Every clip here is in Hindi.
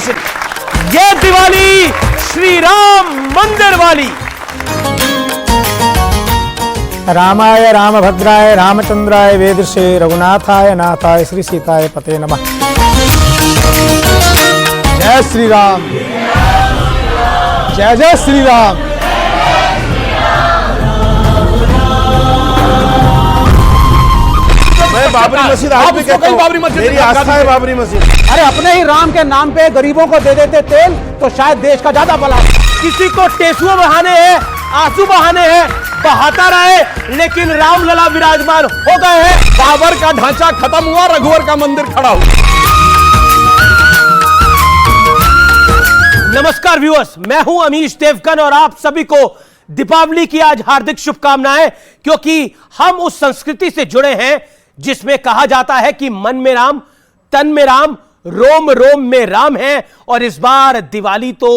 कंपटीशन। ये दिवाली श्री राम मंदिर वाली। रामाय रामभद्राय रामचंद्राय वेदसे रघुनाथाय नाथाय श्री सीताय पते नमः। जय श्री राम, जय जय श्री राम। मैं बाबरी मस्जिद आज भी कहता हूं, बाबरी मस्जिद मेरी आस्था है बाबरी मस्जिद। अरे अपने ही राम के नाम पे गरीबों को दे देते तेल तो शायद देश का ज्यादा भला। किसी को टेसुए बहाने हैं, आंसू बहाने हैं, बहाता रहे, लेकिन रामलला विराजमान हो गए हैं। बाबर का ढांचा खत्म हुआ, रघुवर का मंदिर खड़ा हुआ। नमस्कार व्यूअर्स, मैं हूं अमीश देवगन और आप सभी को दीपावली की आज हार्दिक शुभकामनाएं, क्योंकि हम उस संस्कृति से जुड़े हैं जिसमें कहा जाता है कि मन में राम, तन में राम, रोम रोम में राम है। और इस बार दिवाली तो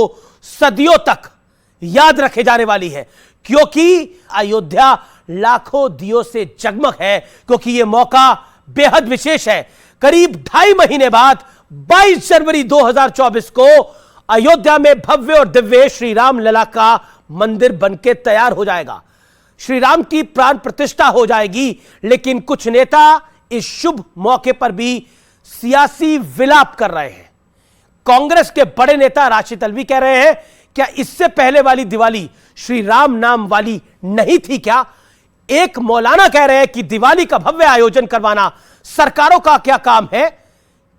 सदियों तक याद रखे जाने वाली है, क्योंकि अयोध्या लाखों दियों से जगमग है, क्योंकि यह मौका बेहद विशेष है। करीब 2.5 महीने बाद 22 जनवरी 2024 को अयोध्या में भव्य और दिव्य श्री राम लला का मंदिर बनके तैयार हो जाएगा। श्री राम की प्राण प्रतिष्ठा हो जाएगी, लेकिन कुछ नेता इस शुभ मौके पर भी सियासी विलाप कर रहे हैं। कांग्रेस के बड़े नेता राशिद अल्वी कह रहे हैं, क्या इससे पहले वाली दिवाली श्री राम नाम वाली नहीं थी क्या? एक मौलाना कह रहे हैं कि दिवाली का भव्य आयोजन करवाना सरकारों का क्या काम है।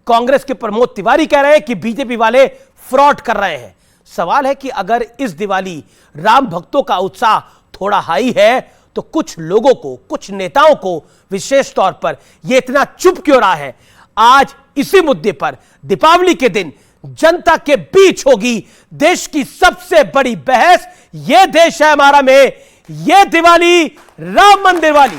कांग्रेस के प्रमोद तिवारी कह रहे हैं कि बीजेपी वाले फ्रॉड कर रहे हैं। सवाल है कि अगर इस दिवाली राम भक्तों का उत्साह थोड़ा हाई है, तो कुछ लोगों को, कुछ नेताओं को विशेष तौर पर यह इतना चुप क्यों रहा है? आज इसी मुद्दे पर दीपावली के दिन जनता के बीच होगी देश की सबसे बड़ी बहस। यह देश है हमारा में, यह दिवाली राम मंदिर वाली।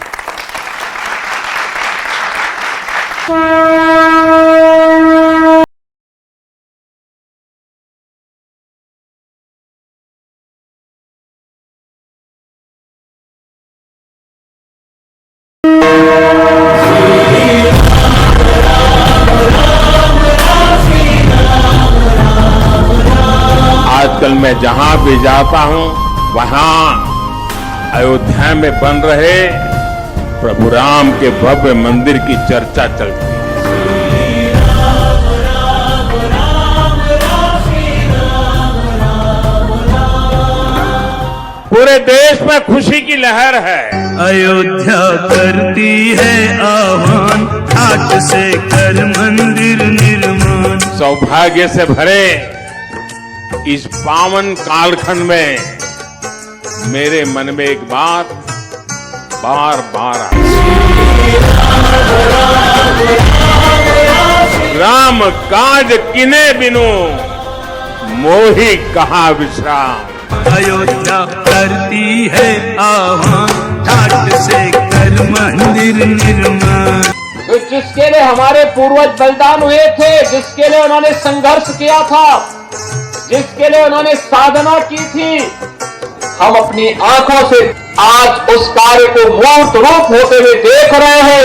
आजकल मैं जहां भी जाता हूं, वहां अयोध्या में बन रहे प्रभु राम के भव्य मंदिर की चर्चा चलती है। पूरे देश में खुशी की लहर है। अयोध्या करती है आह्वान, घाट से कर मंदिर निर्माण। सौभाग्य से भरे इस पावन कालखंड में मेरे मन में एक बात बार बार आई, राम काज किने बिनु मोहि कहा विश्राम। अयोध्या करती है आह्वान, घाट से कर मंदिर निर्माण। तो जिसके लिए हमारे पूर्वज बलिदान हुए थे, जिसके लिए उन्होंने संघर्ष किया था, जिसके लिए उन्होंने साधना की थी, हम अपनी आंखों से आज उस कार्य को मूर्त रूप होते हुए देख रहे हैं।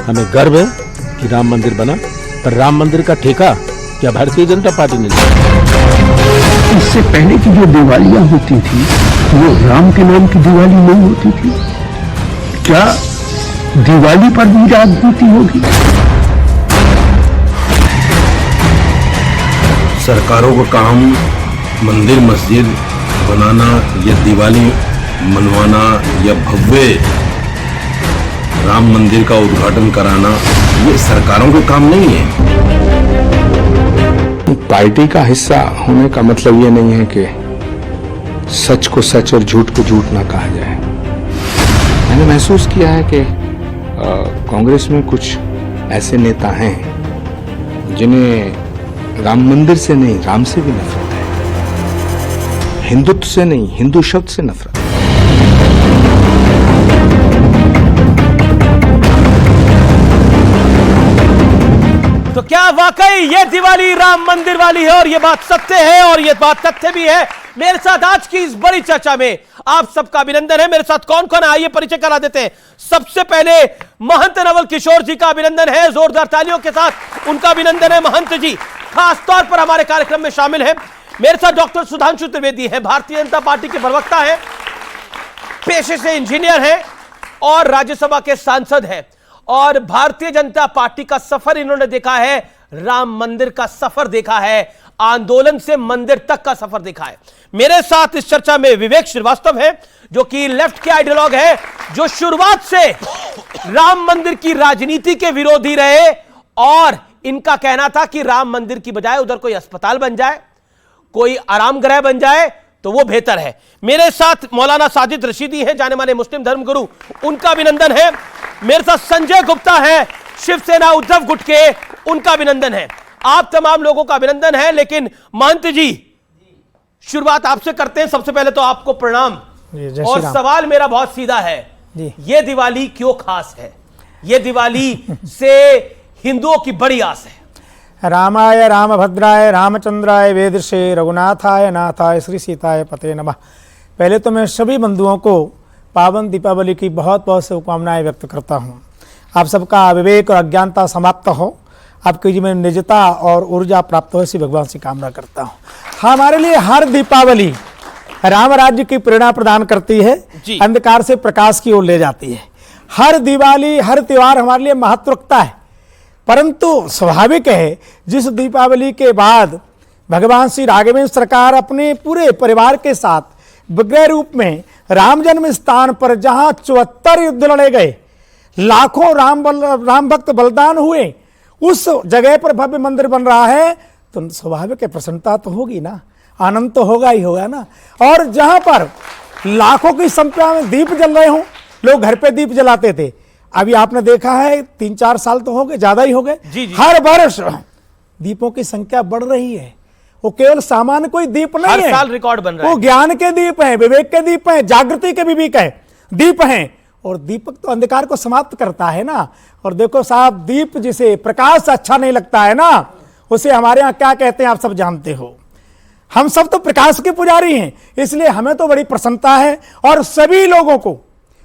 हमें गर्व है कि राम मंदिर बना, पर राम मंदिर का ठेका क्या भारतीय जनता पार्टी ने लिया? इससे पहले की जो दिवालियां होती थी, वो राम के नाम की दिवाली नहीं होती थी क्या? दिवाली पर भी राजनीति होगी? सरकारों का काम मंदिर मस्जिद बनाना या दिवाली मनवाना या भव्य राम मंदिर का उद्घाटन कराना, ये सरकारों का काम नहीं है। पार्टी का हिस्सा होने का मतलब ये नहीं है कि सच को सच और झूठ को झूठ ना कहा जाए। मैंने महसूस किया है कि कांग्रेस में कुछ ऐसे नेता हैं जिन्हें राम मंदिर से नहीं, राम से भी नफरत है। हिंदुत्व से नहीं, हिंदू शब्द से नफरत है। तो क्या वाकई ये दिवाली राम मंदिर वाली है? और ये बात सत्य है और ये बात तथ्य भी है। मेरे साथ आज की इस बड़ी चर्चा में आप सबका अभिनंदन है। मेरे साथ कौन कौन है आइए परिचय करा देते हैं। सबसे पहले महंत नवल किशोर जी का अभिनंदन है, जोरदार तालियों के साथ उनका अभिनंदन है। महंत जी खास तौर पर हमारे कार्यक्रम में शामिल है। मेरे साथ डॉक्टर सुधांशु त्रिवेदी है, भारतीय जनता पार्टी के प्रवक्ता है, पेशे से इंजीनियर है और राज्यसभा के सांसद हैं। और भारतीय जनता पार्टी का सफर इन्होंने देखा है, राम मंदिर का सफर देखा है, आंदोलन से मंदिर तक का सफर देखा है। मेरे साथ इस चर्चा में विवेक श्रीवास्तव है, जो कि लेफ्ट के आइडियोलॉग है, जो शुरुआत से राम मंदिर की राजनीति के विरोधी रहे और इनका कहना था कि राम मंदिर की बजाय उधर कोई अस्पताल बन जाए, कोई आराम गृह बन जाए तो वो बेहतर है। मेरे साथ मौलाना साजिद रशीदी हैं, जाने माने मुस्लिम धर्मगुरु, उनका अभिनंदन है। मेरे साथ संजय गुप्ता है, शिवसेना उद्धव गुट के, उनका अभिनंदन है। आप तमाम लोगों का अभिनंदन है। लेकिन महंत जी शुरुआत आपसे करते हैं। सबसे पहले तो आपको प्रणाम। और सवाल मेरा बहुत सीधा है, ये दिवाली क्यों खास है? ये दिवाली से हिंदुओं की बड़ी आस है। रामाय रामभद्राय रामचंद्राय वेदसे रघुनाथाय नाथाय श्री सीताय पते नमः। पहले तो मैं सभी बंधुओं को पावन दीपावली की बहुत बहुत शुभकामनाएं व्यक्त करता हूं। आप सबका विवेक और अज्ञानता समाप्त हो, आपके जीवन में निजता और ऊर्जा प्राप्त हो, इसी भगवान से कामना करता हूं। हमारे लिए हर दीपावली राम राज्य की प्रेरणा प्रदान करती है, अंधकार से प्रकाश की ओर ले जाती है। हर दिवाली हर त्योहार हमारे लिए महत्व रखता है, परंतु स्वाभाविक है जिस दीपावली के बाद भगवान श्री राघवेंद्र सरकार अपने पूरे परिवार के साथ विग्रह रूप में राम जन्म स्थान पर जहां 74 युद्ध लड़े गए, लाखों राम भक्त बलिदान हुए, उस जगह पर भव्य मंदिर बन रहा है, तो स्वाभाविक है प्रसन्नता तो होगी ना, आनंद तो होगा ही होगा ना। और जहां पर लाखों की संख्या में दीप जल रहे हों, लोग घर पे दीप जलाते थे, अभी आपने देखा है 3-4 साल तो हो गए, ज्यादा ही हो गए, हर वर्ष दीपों की संख्या बढ़ रही है। वो केवल सामान्य कोई दीप नहीं है, हर साल रिकॉर्ड बन रहा है। वो ज्ञान के दीप हैं, विवेक के दीप हैं, जागृति के भी दीप हैं। और दीपक तो अंधकार को समाप्त करता है ना। और देखो साहब, दीप जिसे प्रकाश अच्छा नहीं लगता है ना, उसे हमारे यहाँ क्या कहते हैं आप सब जानते हो। हम सब तो प्रकाश के पुजारी हैं, इसलिए हमें तो बड़ी प्रसन्नता है। और सभी लोगों को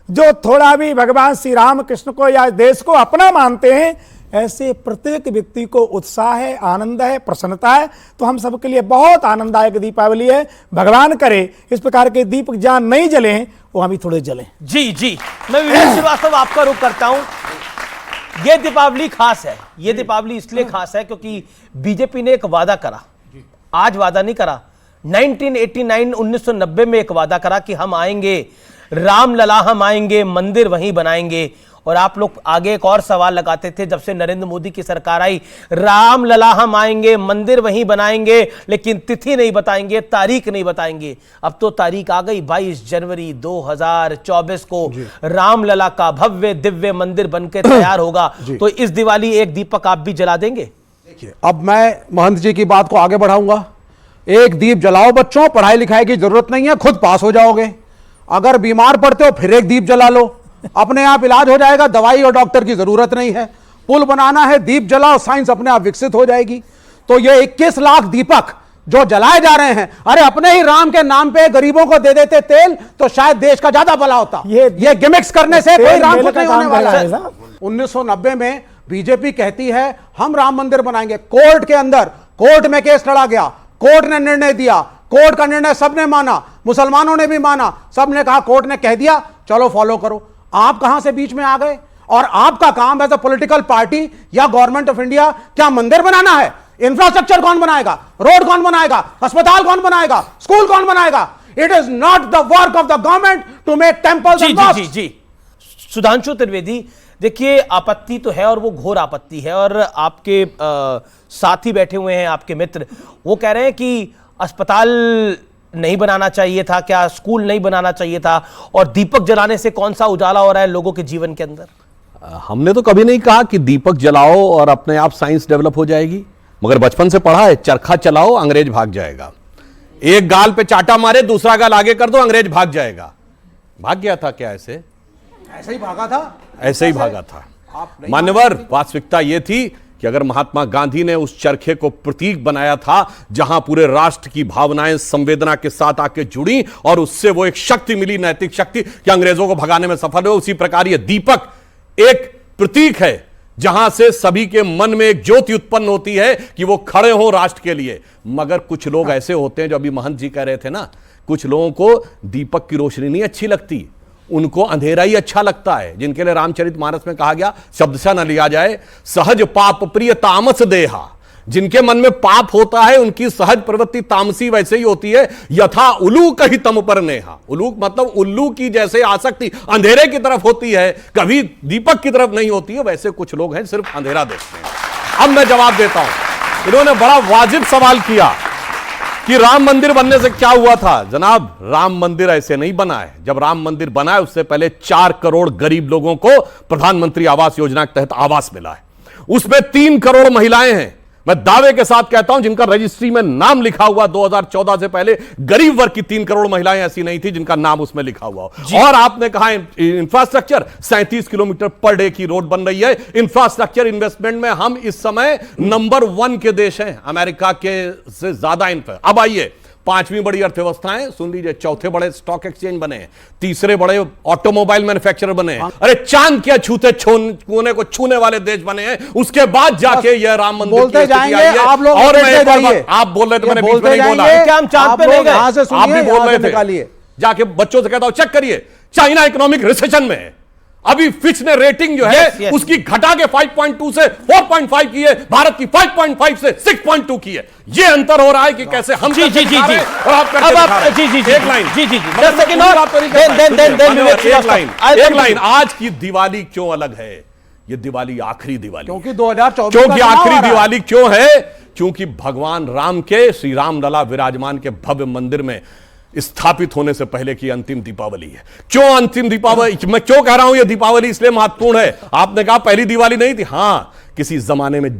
जो थोड़ा भी भगवान श्री राम कृष्ण को या देश को अपना मानते हैं, ऐसे प्रत्येक व्यक्ति को उत्साह है, आनंद है, प्रसन्नता है। तो हम सबके लिए बहुत आनंददायक दीपावली है। भगवान करे इस प्रकार के दीप जहां नहीं जले हैं वो अभी थोड़े जले। जी मैं विवेक श्रीवास्तव आपका रुख करता हूं। यह दीपावली खास है, यह दीपावली इसलिए खास है क्योंकि बीजेपी ने एक वादा करा, आज वादा नहीं करा, 1990 में एक वादा करा कि हम आएंगे, रामलला हम आएंगे, मंदिर वहीं बनाएंगे। और आप लोग आगे एक और सवाल लगाते थे, जब से नरेंद्र मोदी की सरकार आई, रामलला हम आएंगे, मंदिर वहीं बनाएंगे, लेकिन तिथि नहीं बताएंगे, तारीख नहीं बताएंगे। अब तो तारीख आ गई, 22 जनवरी 2024 को रामलला का भव्य दिव्य मंदिर बनकर तैयार होगा। तो इस दिवाली एक दीपक आप भी जला देंगे? देखिए, अब मैं महंत जी की बात को आगे बढ़ाऊंगा। एक दीप जलाओ बच्चों, पढ़ाई लिखाई की जरूरत नहीं है, खुद पास हो जाओगे। अगर बीमार पड़ते हो फिर एक दीप जला लो, अपने आप इलाज हो जाएगा, दवाई और डॉक्टर की जरूरत नहीं है। पुल बनाना है, दीप जलाओ, साइंस अपने आप विकसित हो जाएगी। तो ये 21 लाख दीपक जो जलाए जा रहे हैं, अरे अपने ही राम के नाम पे गरीबों को दे देते तेल तो शायद देश का ज्यादा भला होता। ये गिमिक्स करने से कोई राम खुश नहीं होने वाला है। 1990 में बीजेपी कहती है हम राम मंदिर बनाएंगे, कोर्ट के अंदर, कोर्ट में केस लड़ा गया, कोर्ट ने निर्णय दिया, कोर्ट का निर्णय सबने माना, मुसलमानों ने भी माना, सबने कहा, कोर्ट ने कह दिया चलो फॉलो करो। आप कहां से बीच में आ गए? और आपका काम एज अ पॉलिटिकल पार्टी या गवर्नमेंट ऑफ इंडिया क्या मंदिर बनाना है? इंफ्रास्ट्रक्चर कौन बनाएगा? रोड कौन बनाएगा? अस्पताल कौन बनाएगा? स्कूल कौन बनाएगा? It is not the work of the government to make temples and mosques. जी सुधांशु त्रिवेदी, देखिए आपत्ति तो है और वो घोर आपत्ति है। और आपके साथी बैठे हुए हैं, आपके मित्र, वो कह रहे हैं कि अस्पताल नहीं बनाना चाहिए था, क्या स्कूल नहीं बनाना चाहिए था, और दीपक जलाने से कौन सा उजाला हो रहा है लोगों के जीवन के अंदर? हमने तो कभी नहीं कहा कि दीपक जलाओ और अपने आप साइंस डेवलप हो जाएगी, मगर बचपन से पढ़ा है, चरखा चलाओ अंग्रेज भाग जाएगा। एक गाल पे चाटा मारे, दूसरा गाल आगे कर दो, अंग्रेज भाग जाएगा। भाग गया था क्या? ऐसे ही भागा था, ऐसे ही भागा था। मान्यवर, वास्तविकता यह थी कि अगर महात्मा गांधी ने उस चरखे को प्रतीक बनाया था जहां पूरे राष्ट्र की भावनाएं संवेदना के साथ आके जुड़ी और उससे वो एक शक्ति मिली, नैतिक शक्ति, कि अंग्रेजों को भगाने में सफल हुए, उसी प्रकार ये दीपक एक प्रतीक है जहां से सभी के मन में एक ज्योति उत्पन्न होती है कि वो खड़े हो राष्ट्र के लिए। मगर कुछ लोग ऐसे होते हैं, जो अभी महंत जी कह रहे थे ना, कुछ लोगों को दीपक की रोशनी नहीं अच्छी लगती, उनको अंधेरा ही अच्छा लगता है, जिनके लिए रामचरितमानस में कहा गया, शब्दशः न लिया जाए, सहज पाप प्रिय तामस देहा। जिनके मन में पाप होता है उनकी सहज प्रवृत्ति तामसी वैसे ही होती है, यथा उलूक ही तम पर नेहा। उलूक मतलब उल्लू की जैसे आसक्ति अंधेरे की तरफ होती है, कभी दीपक की तरफ नहीं होती है, वैसे कुछ लोग हैं सिर्फ अंधेरा देखते हैं। अब मैं जवाब देता हूं। इन्होंने बड़ा वाजिब सवाल किया कि राम मंदिर बनने से क्या हुआ था। जनाब, राम मंदिर ऐसे नहीं बना है। जब राम मंदिर बना है उससे पहले 4 करोड़ गरीब लोगों को प्रधानमंत्री आवास योजना के तहत आवास मिला है। उसमें 3 करोड़ महिलाएं हैं, मैं दावे के साथ कहता हूं, जिनका रजिस्ट्री में नाम लिखा हुआ 2014 से पहले गरीब वर्ग की 3 करोड़ महिलाएं ऐसी नहीं थी जिनका नाम उसमें लिखा हुआ हो। और आपने कहा इंफ्रास्ट्रक्चर, 37 किलोमीटर पर डे की रोड बन रही है। इंफ्रास्ट्रक्चर इन्वेस्टमेंट में हम इस समय नंबर 1 के देश हैं, अमेरिका के से ज्यादा। अब आइए, 5वीं बड़ी अर्थव्यवस्था है, सुन लीजिए, 4थे बड़े स्टॉक एक्सचेंज बने हैं, 3रे बड़े ऑटोमोबाइल मैन्युफैक्चरर बने हैं, अरे चांद क्या छूते कोने को छूने वाले देश बने हैं। उसके बाद जाके यह राम मंदिर बोलते जाएंगे आप लोग, और आप बोल रहे थे, मैंने बीच में नहीं बोला, क्या हम चांद पे नहीं गए? आप भी बोल रहे थे। जाके बच्चों से कहता हूं चेक करिए, चाइना इकोनॉमिक रिसेशन में है, अभी फिच ने रेटिंग जो है उसकी घटा के 5.2 से 4.5 की है, भारत की 5.5 से 6.2 की है। ये अंतर हो रहा है कि कैसे हम जी और आप एक लाइन, एक लाइन, आज की दिवाली क्यों अलग है? ये दिवाली आखिरी दिवाली, क्योंकि 2024 क्योंकि आखिरी दिवाली क्यों है? क्योंकि भगवान राम के, श्री राम लला विराजमान के भव्य मंदिर में स्थापित होने से पहले की अंतिम दीपावली है। क्यों अंतिम दीपावली? मैं क्यों कह रहा हूं यह दीपावली इसलिए महत्वपूर्ण है? आपने कहा पहली दिवाली नहीं थी, हां, किसी जमाने में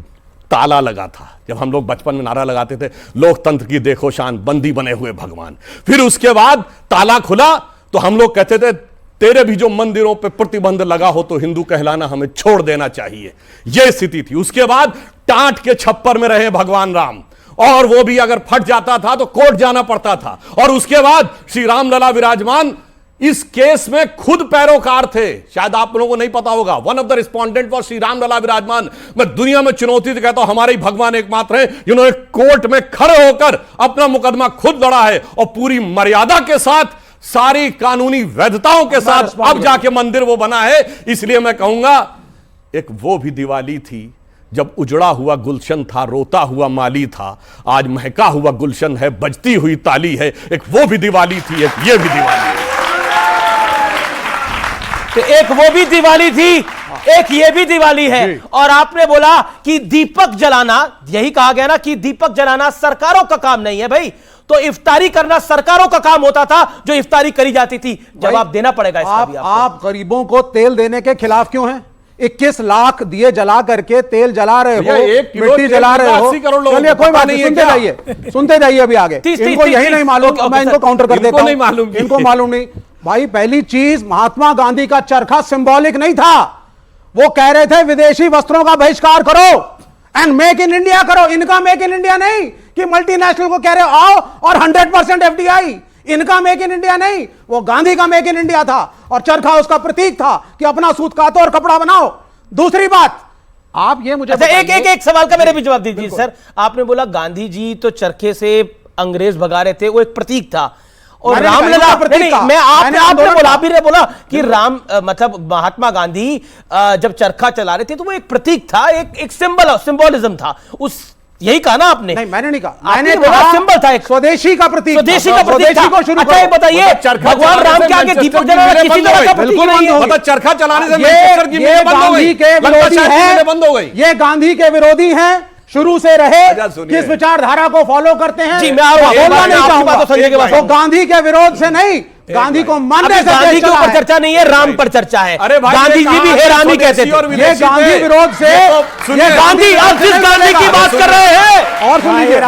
ताला लगा था। जब हम लोग बचपन में नारा लगाते थे, लोकतंत्र की देखो शान, बंदी बने हुए भगवान। फिर उसके बाद ताला खुला तो हम लोग कहते थे, तेरे भी जो मंदिरों पे प्रतिबंध लगा हो तो हिंदू कहलाना हमें छोड़ देना चाहिए। यह स्थिति थी। उसके बाद टाट के छप्पर में रहे भगवान राम, और वो भी अगर फट जाता था तो कोर्ट जाना पड़ता था। और उसके बाद श्री राम लला विराजमान इस केस में खुद पैरोकार थे। शायद आप लोगों को नहीं पता होगा, one of the respondent for Shri Ram Lalla Virajman. मैं दुनिया में चुनौती से कहता हूं, हमारे ही भगवान एकमात्र हैं जिन्होंने कोर्ट में खड़े होकर अपना मुकदमा खुद लड़ा है, और पूरी मर्यादा के साथ, सारी कानूनी वैधताओं के साथ अब जाके मंदिर वो बना है। इसलिए मैं कहूंगा, एक वो भी दिवाली थी जब उजड़ा हुआ गुलशन था, रोता हुआ माली था, आज महका हुआ गुलशन है, बजती हुई ताली है। एक वो भी दिवाली थी, एक ये भी दिवाली है। तो एक वो भी दिवाली थी, एक ये भी दिवाली है। और आपने बोला कि दीपक जलाना, यही कहा गया ना कि दीपक जलाना सरकारों का काम नहीं है भाई, तो इफ्तारी करना सरकारों का काम होता था, जो इफ्तारी करी जाती थी। जवाब देना पड़ेगा इसका भी आपको। आप गरीबों को तेल देने के खिलाफ क्यों हैं? 21 लाख दिए जला करके तेल जला रहे हो, मिट्टी जला रहे हो। चलिए कोई बात नहीं, सुनते जाइए, सुनते जाइए अभी आगे। इनको यही नहीं मालूम, मैं इनको काउंटर कर देता हूं। इनको मालूम नहीं भाई। पहली चीज, महात्मा गांधी का चरखा सिंबॉलिक नहीं था। वो कह रहे थे विदेशी वस्त्रों का बहिष्कार करो एंड मेक इन इंडिया करो। इनका मेक इन इंडिया नहीं कि मल्टीनेशनल को कह रहे हो आओ और 100% FDI। इनका मेक इन इंडिया नहीं, वो गांधी का मेक इन इंडिया था, और चरखा उसका प्रतीक था कि अपना सूत काटो और कपड़ा बनाओ। दूसरी बात, आप ये मुझे एक सवाल का मेरे भी जवाब दीजिए सर। आपने बोला गांधी जी तो चरखे से अंग्रेज भगा रहे थे, वो एक प्रतीक था, और रामलला मैं आपने बोला कि राम मतलब महात्मा गांधी जब चरखा चला रहे थे तो वो एक प्रतीक था, एक सिंबोलिज्म था। उस यही कहा ना आपने? नहीं, मैंने नहीं कहा। मैंने बोला सिंबल था, एक स्वदेशी का प्रतीक, स्वदेशी का प्रतीक था। अच्छा ये बताइए, भगवान राम के आगे दीपक जलाना किसी तरह का प्रतीक नहीं है। मतलब चरखा चलाने से ये गांधी के विरोधी हैं, बंद हो गई। ये गांधी के विरोधी हैं, शुरू से रहे, किस विचारधारा को फॉलो करते हैं। जी, मैं बोलना नहीं चाहूंगा तो संजय के बाद। तो गांधी के विरोध से नहीं, गांधी को अभी मानने से गांधी देश के चला ऊपर है। चर्चा नहीं है, राम पर चर्चा है। अरे भाई, गांधी ये जी भी कहा हेरामी कहते स्वदेशी और थे। ये विदेशी गांधी थे। विरोध से ये तो ये सुनिए, गांधी अब जिस गांधी की बात कर रहे हैं, और सुन लीजिए,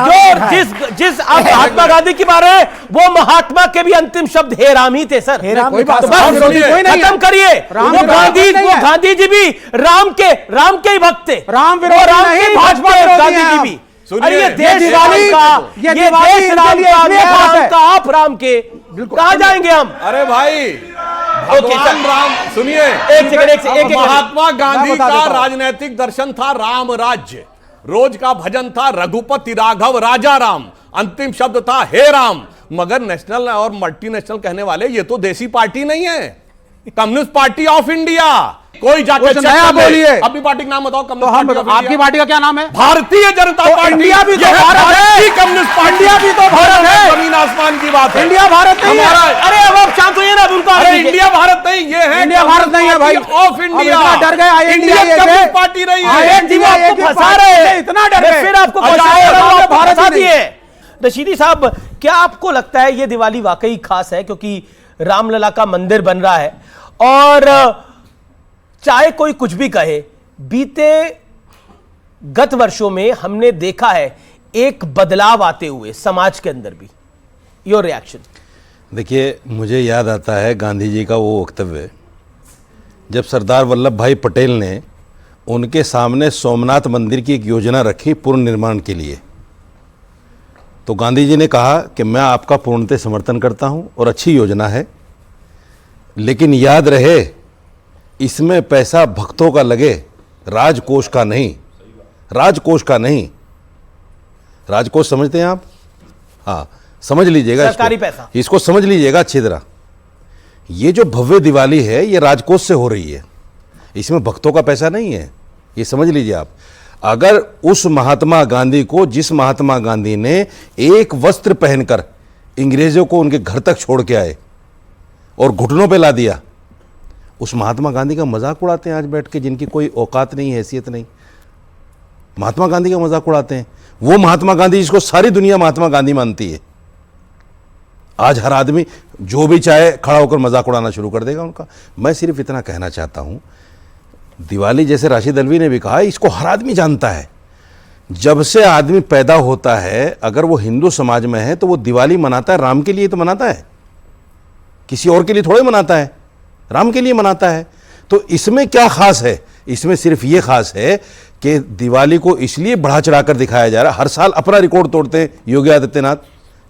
जो जिस आप महात्मा गांधी की बात रहे हैं, वो महात्मा के भी अंतिम शब्द हे राम ही थे सर। कोई बात तो राम बस विरोधी कोई नहीं है। खत्म करिए। राम वो विरोधी नहीं है। गांधी जी भी राम के ही भक्त थे। राम वो विरोधी राम नहीं, के ही भाजपा भक्त थे, विरोधी गांधी हैं जी आप। भी। सुनिए, अरे ये देश ये राम दिवाली- का, ये ये दिवाली देश इनके राम लिए का, इसलिए मैं खास राम है। का, आप राम के, कहाँ जाएंगे हम? अरे भाई, ओके, भगवान सर। राम, सुनिए, एक सेकंड, एक महात्मा गांधी मैं बता का देता हूं। राजनीतिक दर्शन था राम राज्य, रोज का भजन था रघुपति राघव राजा राम, अंतिम शब्द था हे राम। मगर नेशनल और मल्टीनेशनल कहने वाले ये तो देसी पार्टी नहीं है, कम्युनिस्ट पार्टी ऑफ इंडिया। कोई जाकर कुछ नया बोलिए। अपनी पार्टी का नाम बताओ। तो कम्युनिस्ट हम पार्टी ऑफ आपकी इंडिया। पार्टी का क्या नाम है? भारतीय जनता तो पार्टी। इंडिया भी तो ये भारत है। भारतीय कम्युनिस्ट पार्टी। इंडिया भी तो भारत है। जमीन आसमान की बात है। इंडिया भारत नहीं है। हमारा- अरे अब आप शांत होइए ना, अब उनको अरे आगे दीजिए। इंडिया भारत नहीं, ये है इंडिया भारत नहीं है भाई। Of India. अब इतना डर गए INDIA इंडियन से। कम्युनिस्ट पार्टी नहीं है। INDIA आपको की फंसा पार्टी रहे से हैं। इतना डर मैं गए। फिर आपको अच्छा, फंसा रहा हूं, आप आपको भारत फंसा ही नहीं। दिए। रशीदी साहब, क्या आपको लगता है ये दिवाली वाकई खास है क्योंकि रामलला का मंदिर बन रहा है? और चाहे कोई कुछ भी कहे, बीते गत वर्षों में हमने देखा है एक बदलाव आते हुए समाज के अंदर भी। Your reaction? देखिए, मुझे याद आता है गांधी जी का वो वक्तव्य जब सरदार वल्लभ भाई पटेल ने उनके सामने सोमनाथ मंदिर की एक योजना रखी पुनर्निर्माण के लिए। तो गांधी जी ने कहा कि मैं आपका पूर्णतः समर्थन करता हूं और अच्छी योजना है, लेकिन याद रहे इसमें पैसा भक्तों का लगे, राजकोष का नहीं। राजकोष का नहीं। राजकोष समझते हैं आप? हाँ, समझ लीजिएगा सरकारी पैसा। इसको समझ लीजिएगा अच्छी तरह। ये जो भव्य दिवाली है ये राजकोष से हो रही है, इसमें भक्तों का पैसा नहीं है, ये समझ लीजिए आप। अगर उस महात्मा गांधी को, जिस महात्मा गांधी ने एक वस्त्र पहनकर अंग्रेजों को उनके घर तक छोड़ के आए और घुटनों पे ला दिया, उस महात्मा गांधी का मजाक उड़ाते हैं आज बैठ के, जिनकी कोई औकात नहीं, हैसियत नहीं। महात्मा गांधी का मजाक उड़ाते हैं। वो महात्मा गांधी जिसको सारी दुनिया महात्मा गांधी मानती है, आज हर आदमी जो भी चाहे खड़ा होकर मजाक उड़ाना शुरू कर देगा उनका। मैं सिर्फ इतना कहना चाहता हूं, दिवाली जैसे राशिद अल्वी ने भी कहा, इसको हर आदमी जानता है। जब से आदमी पैदा होता है, अगर वो हिंदू समाज में है तो वो दिवाली मनाता है राम के लिए तो मनाता है, किसी और के लिए थोड़े मनाता है, राम के लिए मनाता है। तो इसमें क्या खास है? इसमें सिर्फ ये खास है कि दिवाली को इसलिए बढ़ा चढ़ाकर दिखाया जा रहा है। हर साल अपना रिकॉर्ड तोड़ते हैं योगी आदित्यनाथ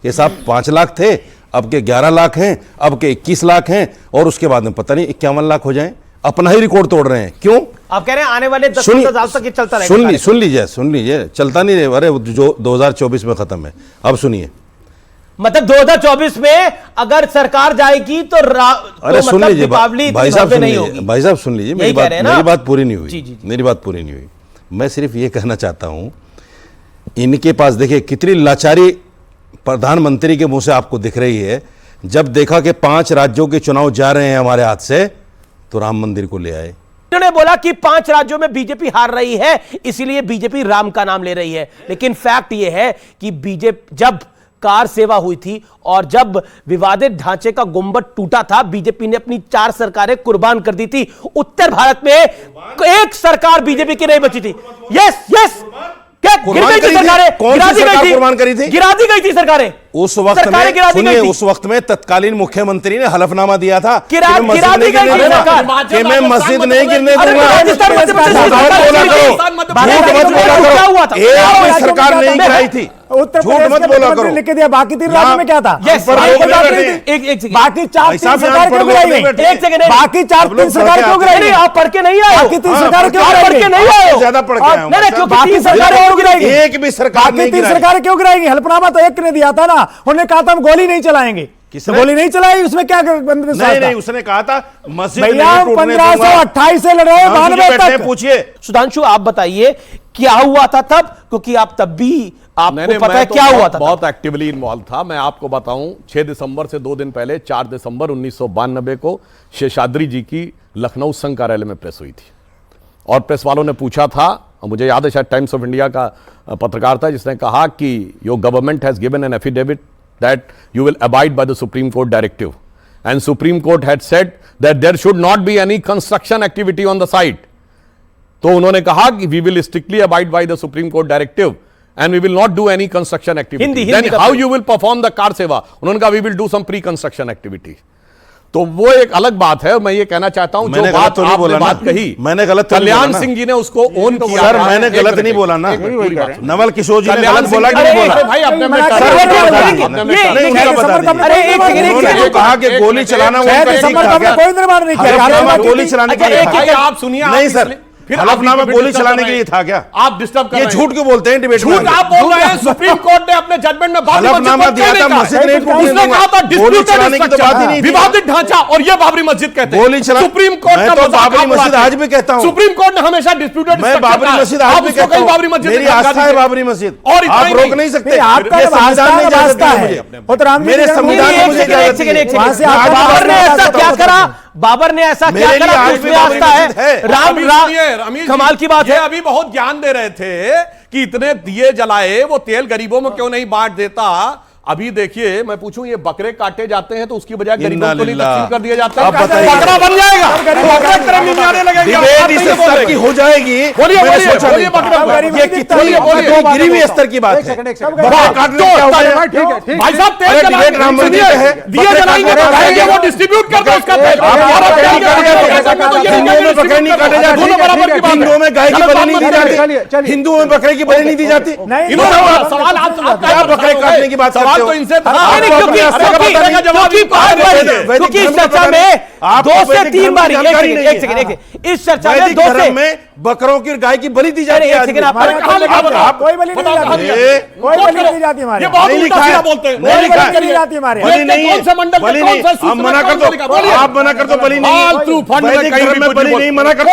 के साहब। 5 लाख थे, अब के 11 लाख हैं, अब के 21 लाख हैं, और उसके बाद में पता नहीं 51 लाख हो जाएं। अपना ही रिकॉर्ड तोड़ रहे हैं। क्यों? आप कह रहे हैं आने वाले 10-15 साल तक ये चलता रहेगा? सुन लीजिए, चलता नहीं रहे, अरे जो 2024 में खत्म है। अब सुनिए, मतलब 2024 में अगर सरकार जाएगी तो अरे तो सुन मतलब लीजिए दीपावली भाई साहब, सुन नहीं लीजिए होगी। भाई साहब, सुन लीजिए यही कह रहे हैं ना मेरी आप? बात पूरी नहीं हुई। जी। मेरी बात पूरी नहीं हुई। मैं सिर्फ ये कहना चाहता हूं, इनके पास देखिए कितनी लाचारी प्रधानमंत्री के मुंह से आपको दिख रही है। जब देखा कि 5 राज्यों के चुनाव जा रहे हैं हमारे हाथ से, तो राम मंदिर को ले आए। उन्होंने बोला कि 5 राज्यों में बीजेपी हार रही है, इसीलिए बीजेपी राम का नाम ले रही है। लेकिन फैक्ट यह है कि बीजेपी जब कार सेवा हुई थी और जब विवादित ढांचे का गुंबद टूटा था, बीजेपी ने अपनी 4 सरकारें कुर्बान कर दी थी। उत्तर भारत में एक सरकार बीजेपी की नहीं बची थी। यस क्या गिर गई थी सरकारें? कौन सी सरकार कुर्बान करी थी? गिरा दी गई थी सरकारें। उस वक्त में सुनिए, उस वक्त में तत्कालीन मुख्यमंत्री ने हलफनामा दिया था कि मैं मस्जिद नहीं गिरने दूंगा। एक सरकार नहीं गिराई थी, उत्तर झूठ प्रदेश मत के बोला मुख्यमंत्री करो। लिख के दिया, बाकी 3 राज्यों में क्या था? बाकी 4 सरकार क्यों गिराई गई? एक सेकंड, बाकी 4 सरकार क्यों गिराई गई? आप पढ़ के नहीं आए? बाकी 3 सरकार क्यों गिराई गई? नहीं आए? ज्यादा पढ़ के आए हो। बाकी सरकार क्यों गिराई गई? एक भी सरकार बाकी 3 सरकार क्यों गिराएंगी? हल्फनामा तो एक ने दिया था ना, उन्होंने कहा था हम गोली नहीं चलाएंगे। तो गोली नहीं चलाई, उसमें क्या नहीं, उसने कहा था मस्जिद भैया 1528 से लड़ रहे हैं 92 तक। पूछिए सुधांशु, आप बताइए क्या हुआ था तब, क्योंकि आप तब भी आपको पता है क्या हुआ था। बहुत एक्टिवली इन्वॉल्व था। मैं आपको बताऊं, 6 दिसंबर से 2 दिन पहले 4 दिसंबर 1992 को शेषाद्री जी की लखनऊ संघ कार्यालय में प्रेस हुई थी और प्रेस वालों ने पूछा था, मुझे याद है शायद टाइम्स ऑफ इंडिया का पत्रकार था जिसने कहा कि your government has given an affidavit that you will abide by the supreme court directive and Supreme Court had said that there should not be any construction activity on the site. तो उन्होंने कहा कि we will strictly abide by the Supreme Court directive and we will not do any construction activity. Then how you will perform the car seva? उन्होंने कहा we will do some pre-construction activity. तो वो एक अलग बात है। मैं ये कहना चाहता हूं जो बात आपने बात कही, मैंने गलत कल्याण सिंह जी ने उसको ओन किया। सर मैंने गलत नहीं बोला ना, नवल किशोर जी ने गलत बोला कि नहीं बोला? भाई अपने में जो कहा कि गोली चलाना कोई निर्माण नहीं किया, गोली चलाने के लिए आप सुनिए नहीं सर, फिर हलफनामा गोली चलाने के लिए था क्या? आप डिस्टर्ब कर रहे ये झूठ क्यों बोलते हैं डिबेट में? झूठ आप बोल रहे हैं। सुप्रीम कोर्ट ने अपने जजमेंट में हलफनामा दिया था, मस्जिद नहीं टूटने उसने कहा था गोली चलाने की तो बात ही नहीं थी। विवादित ढांचा, और ये बाबरी मस्जिद कहते हैं गोली चला, सुप्रीम कोर्ट मैं तो बाबरी मस्जिद आज भी कहता हूं। सुप्रीम कोर्ट ने हमेशा डिस्प्यूटेड, मैं बाबरी मस्जिद आज भी कहता हूं, बाबरी मस्जिद मेरी आस्था है बाबरी मस्जिद, और आप रोक नहीं सकते। आपका संविधान में आस्था है, मेरे संविधान में मुझे बाबर ने ऐसा क्या करा? बाबर ने ऐसा क्या करा? उसमें आस्था है। राम कमाल की बात है। अभी बहुत ज्ञान दे रहे थे कि इतने दिए जलाए, वो तेल गरीबों में क्यों नहीं बांट देता। अभी देखिए, मैं पूछूं, ये बकरे काटे जाते हैं तो उसकी बजाय गरीबों को नहीं तकसीम कर दिया जाता है? बकरा बन जाएगा, की हो जाएगी। बोलिए ये कितनी गिरी हुई स्तर की बात है। भाई साहब तेल डिबेट राम मंदिर पे है, दिए जलाएंगे तो खाएंगे, वो डिस्ट्रीब्यूट कर दो उसका तेल। हिंदुओं में बकरे नहीं काटे जाते, हिंदुओं में गाय की बलि नहीं दी जाती, हिंदुओं में बकरे की बलि नहीं दी जाती। सवाल आप बकरे काटने की बात तो इनसे क्योंकि इस चर्चा में 2 से 3 बार, एक सेकंड, इस चर्चा में 2 से बकरों की गाय की बलि दी जाती है। कोई बलि नहीं दी जाती हमारे, नहीं लिखा है, नहीं लिखा है, हमारे बलि नहीं है, बलि नहीं। आप मना कर दो, आप मना कर दो, बलि नहीं है, वैदिक धर्म में बलि नहीं, मना करो,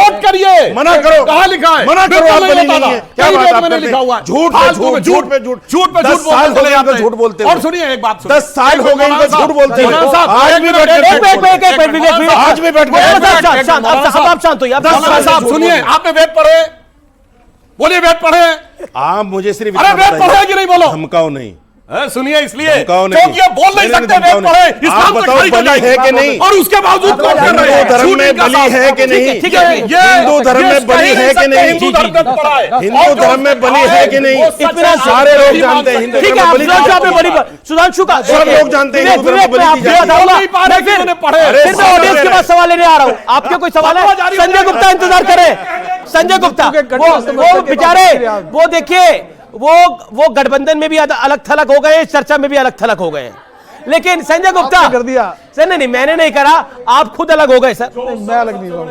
मना करो, कहां लिखा है? मना करो, आप बलि नहीं है। क्या बात आप करते हैं? झूठ पे झूठ, झूठ पे झूठ, 10 साल हो गए इनको झूठ बोलते और सुनिए एक बात, 10 साल हो गए इनको झूठ बोलते हैं। आज भी बैठ आज भी बैठ आप शांत हो। 10 साल साहब सुनिए, आपने वेद पढ़े? बोलिए वेद पढ़े? आप मुझे सिर्फ अरे वेद पढ़े कि नहीं? बोलो। धमकाओ नहीं, सुनिए, इसलिए क्योंकि ये बोल नहीं सकते वेद पढ़े, इस्लाम बताओ बलि है कि नहीं, और उसके बावजूद कौन कर रहे हैं? हिंदू धर्म में बलि है कि नहीं? ठीक है, हिंदू धर्म में बलि है कि नहीं? हिंदू धर्म में पढ़ा है, हिंदू धर्म में बलि है कि नहीं? सारे लोग जानते हैं हिंदू ठीक धर्म में बलि है। सुधांशु का सब लोग जानते हैं हिंदू धर्म में बलि दी जाती है। फिर मैं ऑडियंस के पास सवाल लेने आ रहा हूं। आपके कोई सवाल है? संजय गुप्ता इंतजार करें। संजय गुप्ता, वो बेचारे, वो देखिए, वो गठबंधन में भी अलग थलग हो गए, चर्चा में भी अलग थलग हो गए। लेकिन संजय गुप्ता कर दिया सर, नहीं मैंने नहीं करा, आप खुद अलग हो गए सर। मैं अलग नहीं हुआ,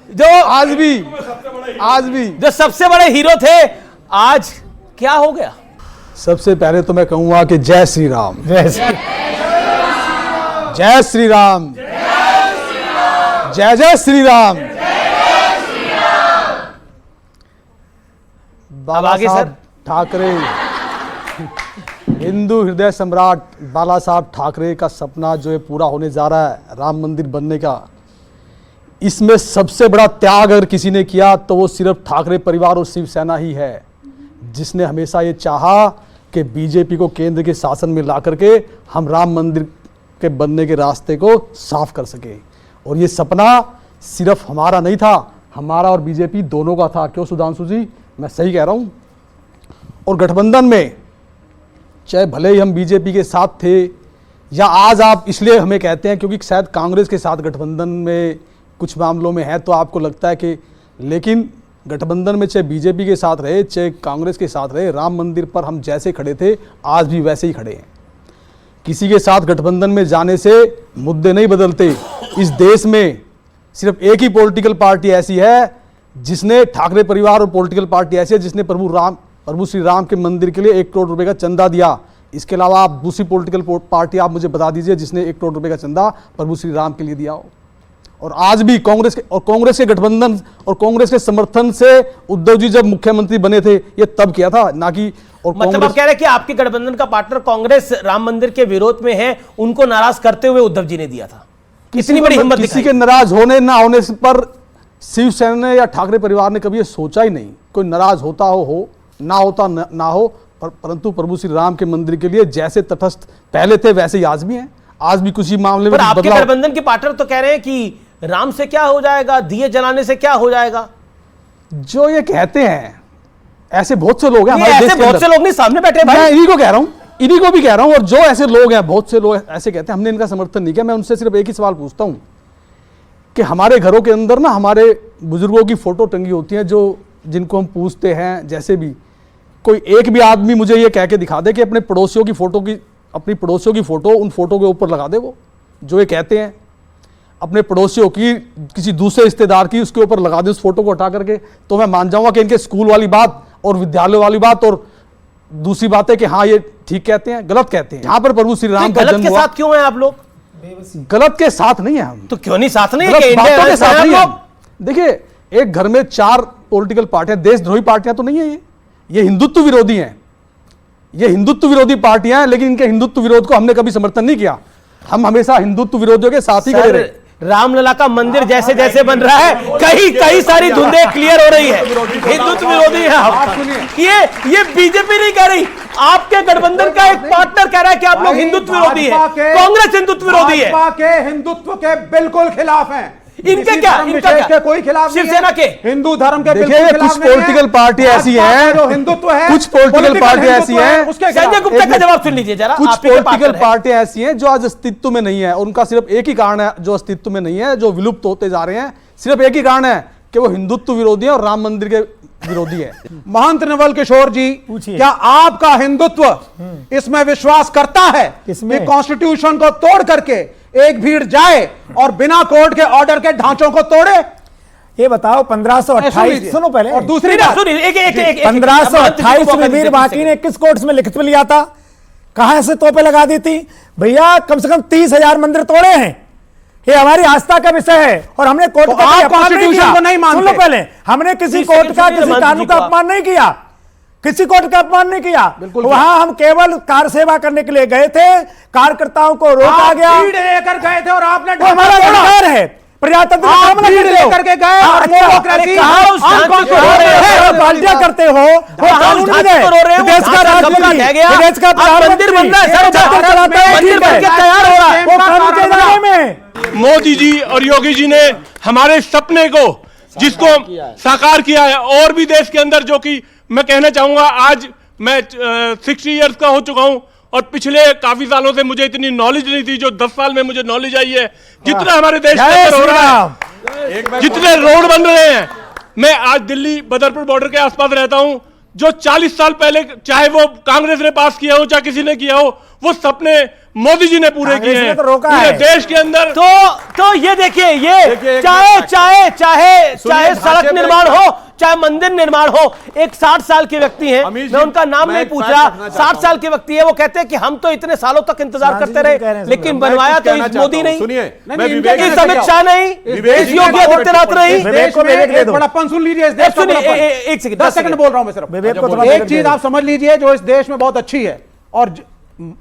जो आज भी जो सबसे बड़े हीरो थे, आज क्या हो गया? सबसे पहले तो मैं कहूंगा कि जय श्री राम, जय श्री राम, जय जय श्री राम। बाबा साहब ठाकरे, हिंदू हृदय सम्राट बाला साहब ठाकरे का सपना जो है पूरा होने जा रहा है, राम मंदिर बनने का, इसमें सबसे बड़ा त्याग अगर किसी ने किया तो वो सिर्फ ठाकरे परिवार और शिवसेना ही है, जिसने हमेशा ये चाहा कि बीजेपी को केंद्र के शासन में ला करके हम राम मंदिर के बनने के रास्ते को साफ कर सके। और ये सपना सिर्फ हमारा नहीं था, हमारा और बीजेपी दोनों का था। क्यों सुधांशु जी, मैं सही कह रहा हूँ? और गठबंधन में चाहे भले ही हम बीजेपी के साथ थे, या आज आप इसलिए हमें कहते हैं क्योंकि शायद कांग्रेस के साथ गठबंधन में कुछ मामलों में है, तो आपको लगता है कि, लेकिन गठबंधन में चाहे बीजेपी के साथ रहे चाहे कांग्रेस के साथ रहे, राम मंदिर पर हम जैसे खड़े थे आज भी वैसे ही खड़े हैं। किसी के साथ गठबंधन में जाने से मुद्दे नहीं बदलते। इस देश में सिर्फ एक ही पॉलिटिकल पार्टी ऐसी है जिसने, ठाकरे परिवार और पॉलिटिकल पार्टी ऐसी है जिसने प्रभु श्री राम के मंदिर के लिए 1 करोड़ रुपए का चंदा दिया। इसके अलावा आप दूसरी पॉलिटिकल पार्टी आप मुझे बता दीजिए जिसने 1 करोड़ रुपए का चंदा प्रभु श्री राम के लिए दिया हो। और आज भी कांग्रेस के गठबंधन और कांग्रेस के समर्थन से उद्धव जी जब मुख्यमंत्री बने थे, ये तब किया था, ना कि। और मतलब आप कह रहे हैं कि आपके गठबंधन का पार्टनर कांग्रेस राम मंदिर के विरोध में है, उनको नाराज करते हुए उद्धव जी ने दिया था। कितनी बड़ी हिम्मत किसी के नाराज होने ना होने पर शिवसेना या ठाकरे परिवार ने कभी ये सोचा ही नहीं। कोई नाराज होता हो ना होता ना हो, परंतु प्रभु श्री राम के मंदिर के लिए जैसे तटस्थ पहले थे वैसे ही आज भी हैं। आज भी कुछ मामले में पर आपके बदलाव। गठबंधन के पार्टनर तो कह रहे हैं कि राम से क्या हो जाएगा, दिए जलाने से क्या हो जाएगा। जो ये कहते हैं ऐसे बहुत से लोग हैं ये हमारे देश ऐसे के बहुत अंदर। से लोग नहीं सामने बैठे मैं भाई। इन्हीं को कह रहा हूं, इन्हीं को भी कह रहा हूं, और जो ऐसे लोग हैं बहुत से लोग ऐसे कहते हैं, हमने इनका समर्थन नहीं किया। मैं उनसे सिर्फ एक ही सवाल पूछता हूं कि हमारे घरों के अंदर ना हमारे बुजुर्गों की फोटो टंगी होती है, जो जिनको हम पूछते हैं, जैसे भी कोई एक भी आदमी मुझे ये कह के दिखा दे कि अपने पड़ोसियों की फोटो की, अपनी पड़ोसियों की फोटो उन फोटो के ऊपर लगा दे, वो जो ये कहते हैं अपने पड़ोसियों की, किसी दूसरे रिश्तेदार की उसके ऊपर लगा दे उस फोटो को हटा करके, तो मैं मान जाऊंगा कि इनके स्कूल वाली बात और विद्यालय वाली बात और दूसरी बात है कि हाँ ये ठीक कहते हैं, गलत कहते हैं। यहाँ पर प्रभु श्री राम का गलत जन्म के हुआ। साथ क्यों हैं आप लोग? गलत के साथ नहीं है हम। तो क्यों नहीं साथ नहीं है गलत कि इंडिया बातों के साथ नहीं है लोग? हम। देखिए, एक घर में 4 पॉलिटिकल पार्टियां, देशद्रोही पार्टियां तो नहीं है ये हिंदुत्व विरोधी हैं, ये हिंदुत्व विरोधी पार्टियां हैं, लेकिन इनके हिंदुत्व विरोध को हमने कभी समर्थन नहीं किया। हम हमेशा हिंदुत्व विरोधियों के साथ ही खड़े रहे। रामलला का मंदिर जैसे जैसे बन रहा है, कई सारी धुंधें क्लियर हो रही है। हिंदुत्व विरोधी है आप। ये बीजेपी नहीं कह रही, आपके गठबंधन का एक पार्टनर कह रहा है कि आप लोग हिंदुत्व विरोधी है, कांग्रेस हिंदुत्व विरोधी है। भाजपा के हिंदुत्व के बिल्कुल खिलाफ हैं। इनके क्या, इनका क्या? कोई खिलाफ नहीं है। शिवसेना के हिंदू धर्म के बिल्कुल खिलाफ नहीं है। कुछ पॉलिटिकल पार्टियां ऐसी हैं जो हिंदुत्व है, कुछ पॉलिटिकल पार्टियां ऐसी हैं, संजय गुप्ता का जवाब सुन लीजिए जरा। कुछ पॉलिटिकल पार्टियां ऐसी हैं जो आज अस्तित्व में नहीं है। उनका सिर्फ एक ही कारण है जो अस्तित्व में नहीं है, जो विलुप्त होते जा रहे हैं, सिर्फ एक ही कारण है कि वो हिंदुत्व विरोधी है और राम मंदिर के विरोधी है। महंत नवल किशोर जी, क्या आपका हिंदुत्व इसमें विश्वास करता है कि कॉन्स्टिट्यूशन को तोड़ करके एक भीड़ जाए और बिना कोर्ट के ऑर्डर के ढांचों को तोड़े? ये बताओ 1528, सुनो पहले, और दूसरी बात, 1528 में वीर बांकी ने किस कोर्ट में लिखित में लिया था? कहां से तोपे लगा दी थी? भैया कम से कम 30,000 मंदिर तोड़े हैं। ये हमारी आस्था का विषय है और हमने कोर्ट का कॉन्स्टिट्यूशन को नहीं मानते। सुन लो पहले, हमने किसी कोर्ट का, किसी कानून का अपमान नहीं किया, किसी कोर्ट का अपमान नहीं किया। वहां हम केवल कार सेवा करने के लिए गए थे, कार्यकर्ताओं को रोका गया। भीड़ लेकर गए थे और आपने हमारा अधिकार है, प्रजातंत्र लेकर के गए और बाल्टियां करते हो, वो कानून नहीं है, देश का राष्ट्रपति, देश का मंदिर बन रहा है, मंदिर बन के तैयार हो रहा है, वो कानून के दायरे में। मोदी जी और योगी जी ने हमारे सपने को, जिसको साकार किया है, और भी देश के अंदर, जो कि मैं कहना चाहूंगा, आज मैं 60 इयर्स का हो चुका हूं और पिछले काफी सालों से मुझे इतनी नॉलेज नहीं थी, जो 10 साल में मुझे नॉलेज आई है। जितना हमारे देश के अंदर हो रहा है, जितने रोड बन रहे हैं, मैं आज दिल्ली बदरपुर बॉर्डर के आसपास रहता हूं, जो 40 साल पहले चाहे वो कांग्रेस ने पास किया हो चाहे किसी ने किया हो, वो सपने मोदी जी ने पूरे किए हैं पूरे देश के अंदर। तो ये देखिए, ये चाहे सड़क निर्माण हो, चाहे मंदिर निर्माण हो, एक 60 साल के व्यक्ति हैं, मैं उनका नाम नहीं पूछ रहा, 60 साल के व्यक्ति है, वो कहते हैं कि हम तो इतने सालों तक इंतजार करते रहे, लेकिन बनवाया तो इस मोदी नहीं, इस अमित शाह नहीं, इस योगी आदित्यनाथ नहीं। बड़प्पन सुन लीजिए, एक सेकंड 10 सेकंड बोल रहा हूं मैं सिर्फ। एक चीज आप समझ लीजिए जो इस देश में बहुत अच्छी है, और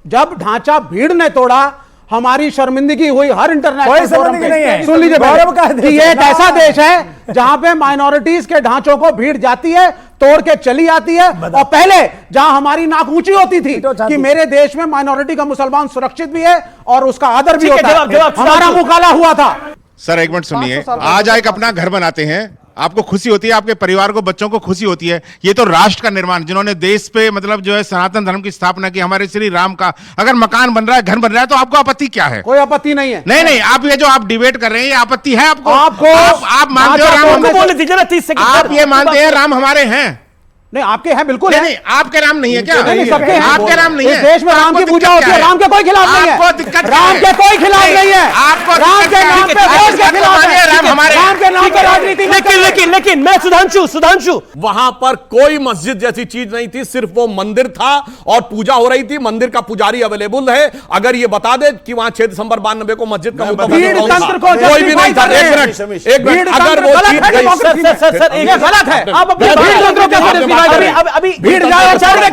जब ढांचा भीड़ ने तोड़ा, हमारी शर्मिंदगी हुई हर इंटरनेशनल फोरम पे। सुन लीजिए कि ये एक ऐसा देश है जहां पे माइनॉरिटीज के ढांचों को भीड़ जाती है, तोड़ के चली आती है, और पहले जहां हमारी नाक ऊंची होती थी कि मेरे देश में माइनॉरिटी का मुसलमान सुरक्षित भी है और उसका आदर भी होता है, हमारा मुंह काला हुआ था। सर एक मिनट सुनिए, आज एक अपना घर बनाते हैं, आपको खुशी होती है, आपके परिवार को, बच्चों को खुशी होती है। ये तो राष्ट्र का निर्माण, जिन्होंने देश पे मतलब जो है सनातन धर्म की स्थापना की, हमारे श्री राम का अगर मकान बन रहा है, घर बन रहा है, तो आपको आपत्ति क्या है? कोई आपत्ति नहीं है। नहीं, आप ये जो आप डिबेट कर रहे हैं, ये आपत्ति है आपको? आप मानते हो राम, आप ये मानते हैं राम हमारे हैं? नहीं, आपके हैं बिल्कुल है। नहीं, आपके राम नहीं है क्या? नहीं, सबके हैं। आपके राम नहीं है। इस देश में राम की पूजा होती है, राम के कोई खिलाफ नहीं है। आपको दिक्कत राम के कोई खिलाफ नहीं है। आपको राम के नाम पे देश के खिलाफ है। राम हमारे, राम के नाम पे राजनीति। लेकिन मैं सुधांशु, वहां पर कोई मस्जिद जैसी चीज नहीं थी, सिर्फ वो मंदिर था और पूजा हो रही थी, मंदिर का पुजारी अवेलेबल है। अगर ये बता दे कि वहां 6 दिसंबर 92 को मस्जिद का तंत्र को कोई भी नहीं था। एक मिनट, अगर वो चीज गलत है, अभी भीड़ वैचारिक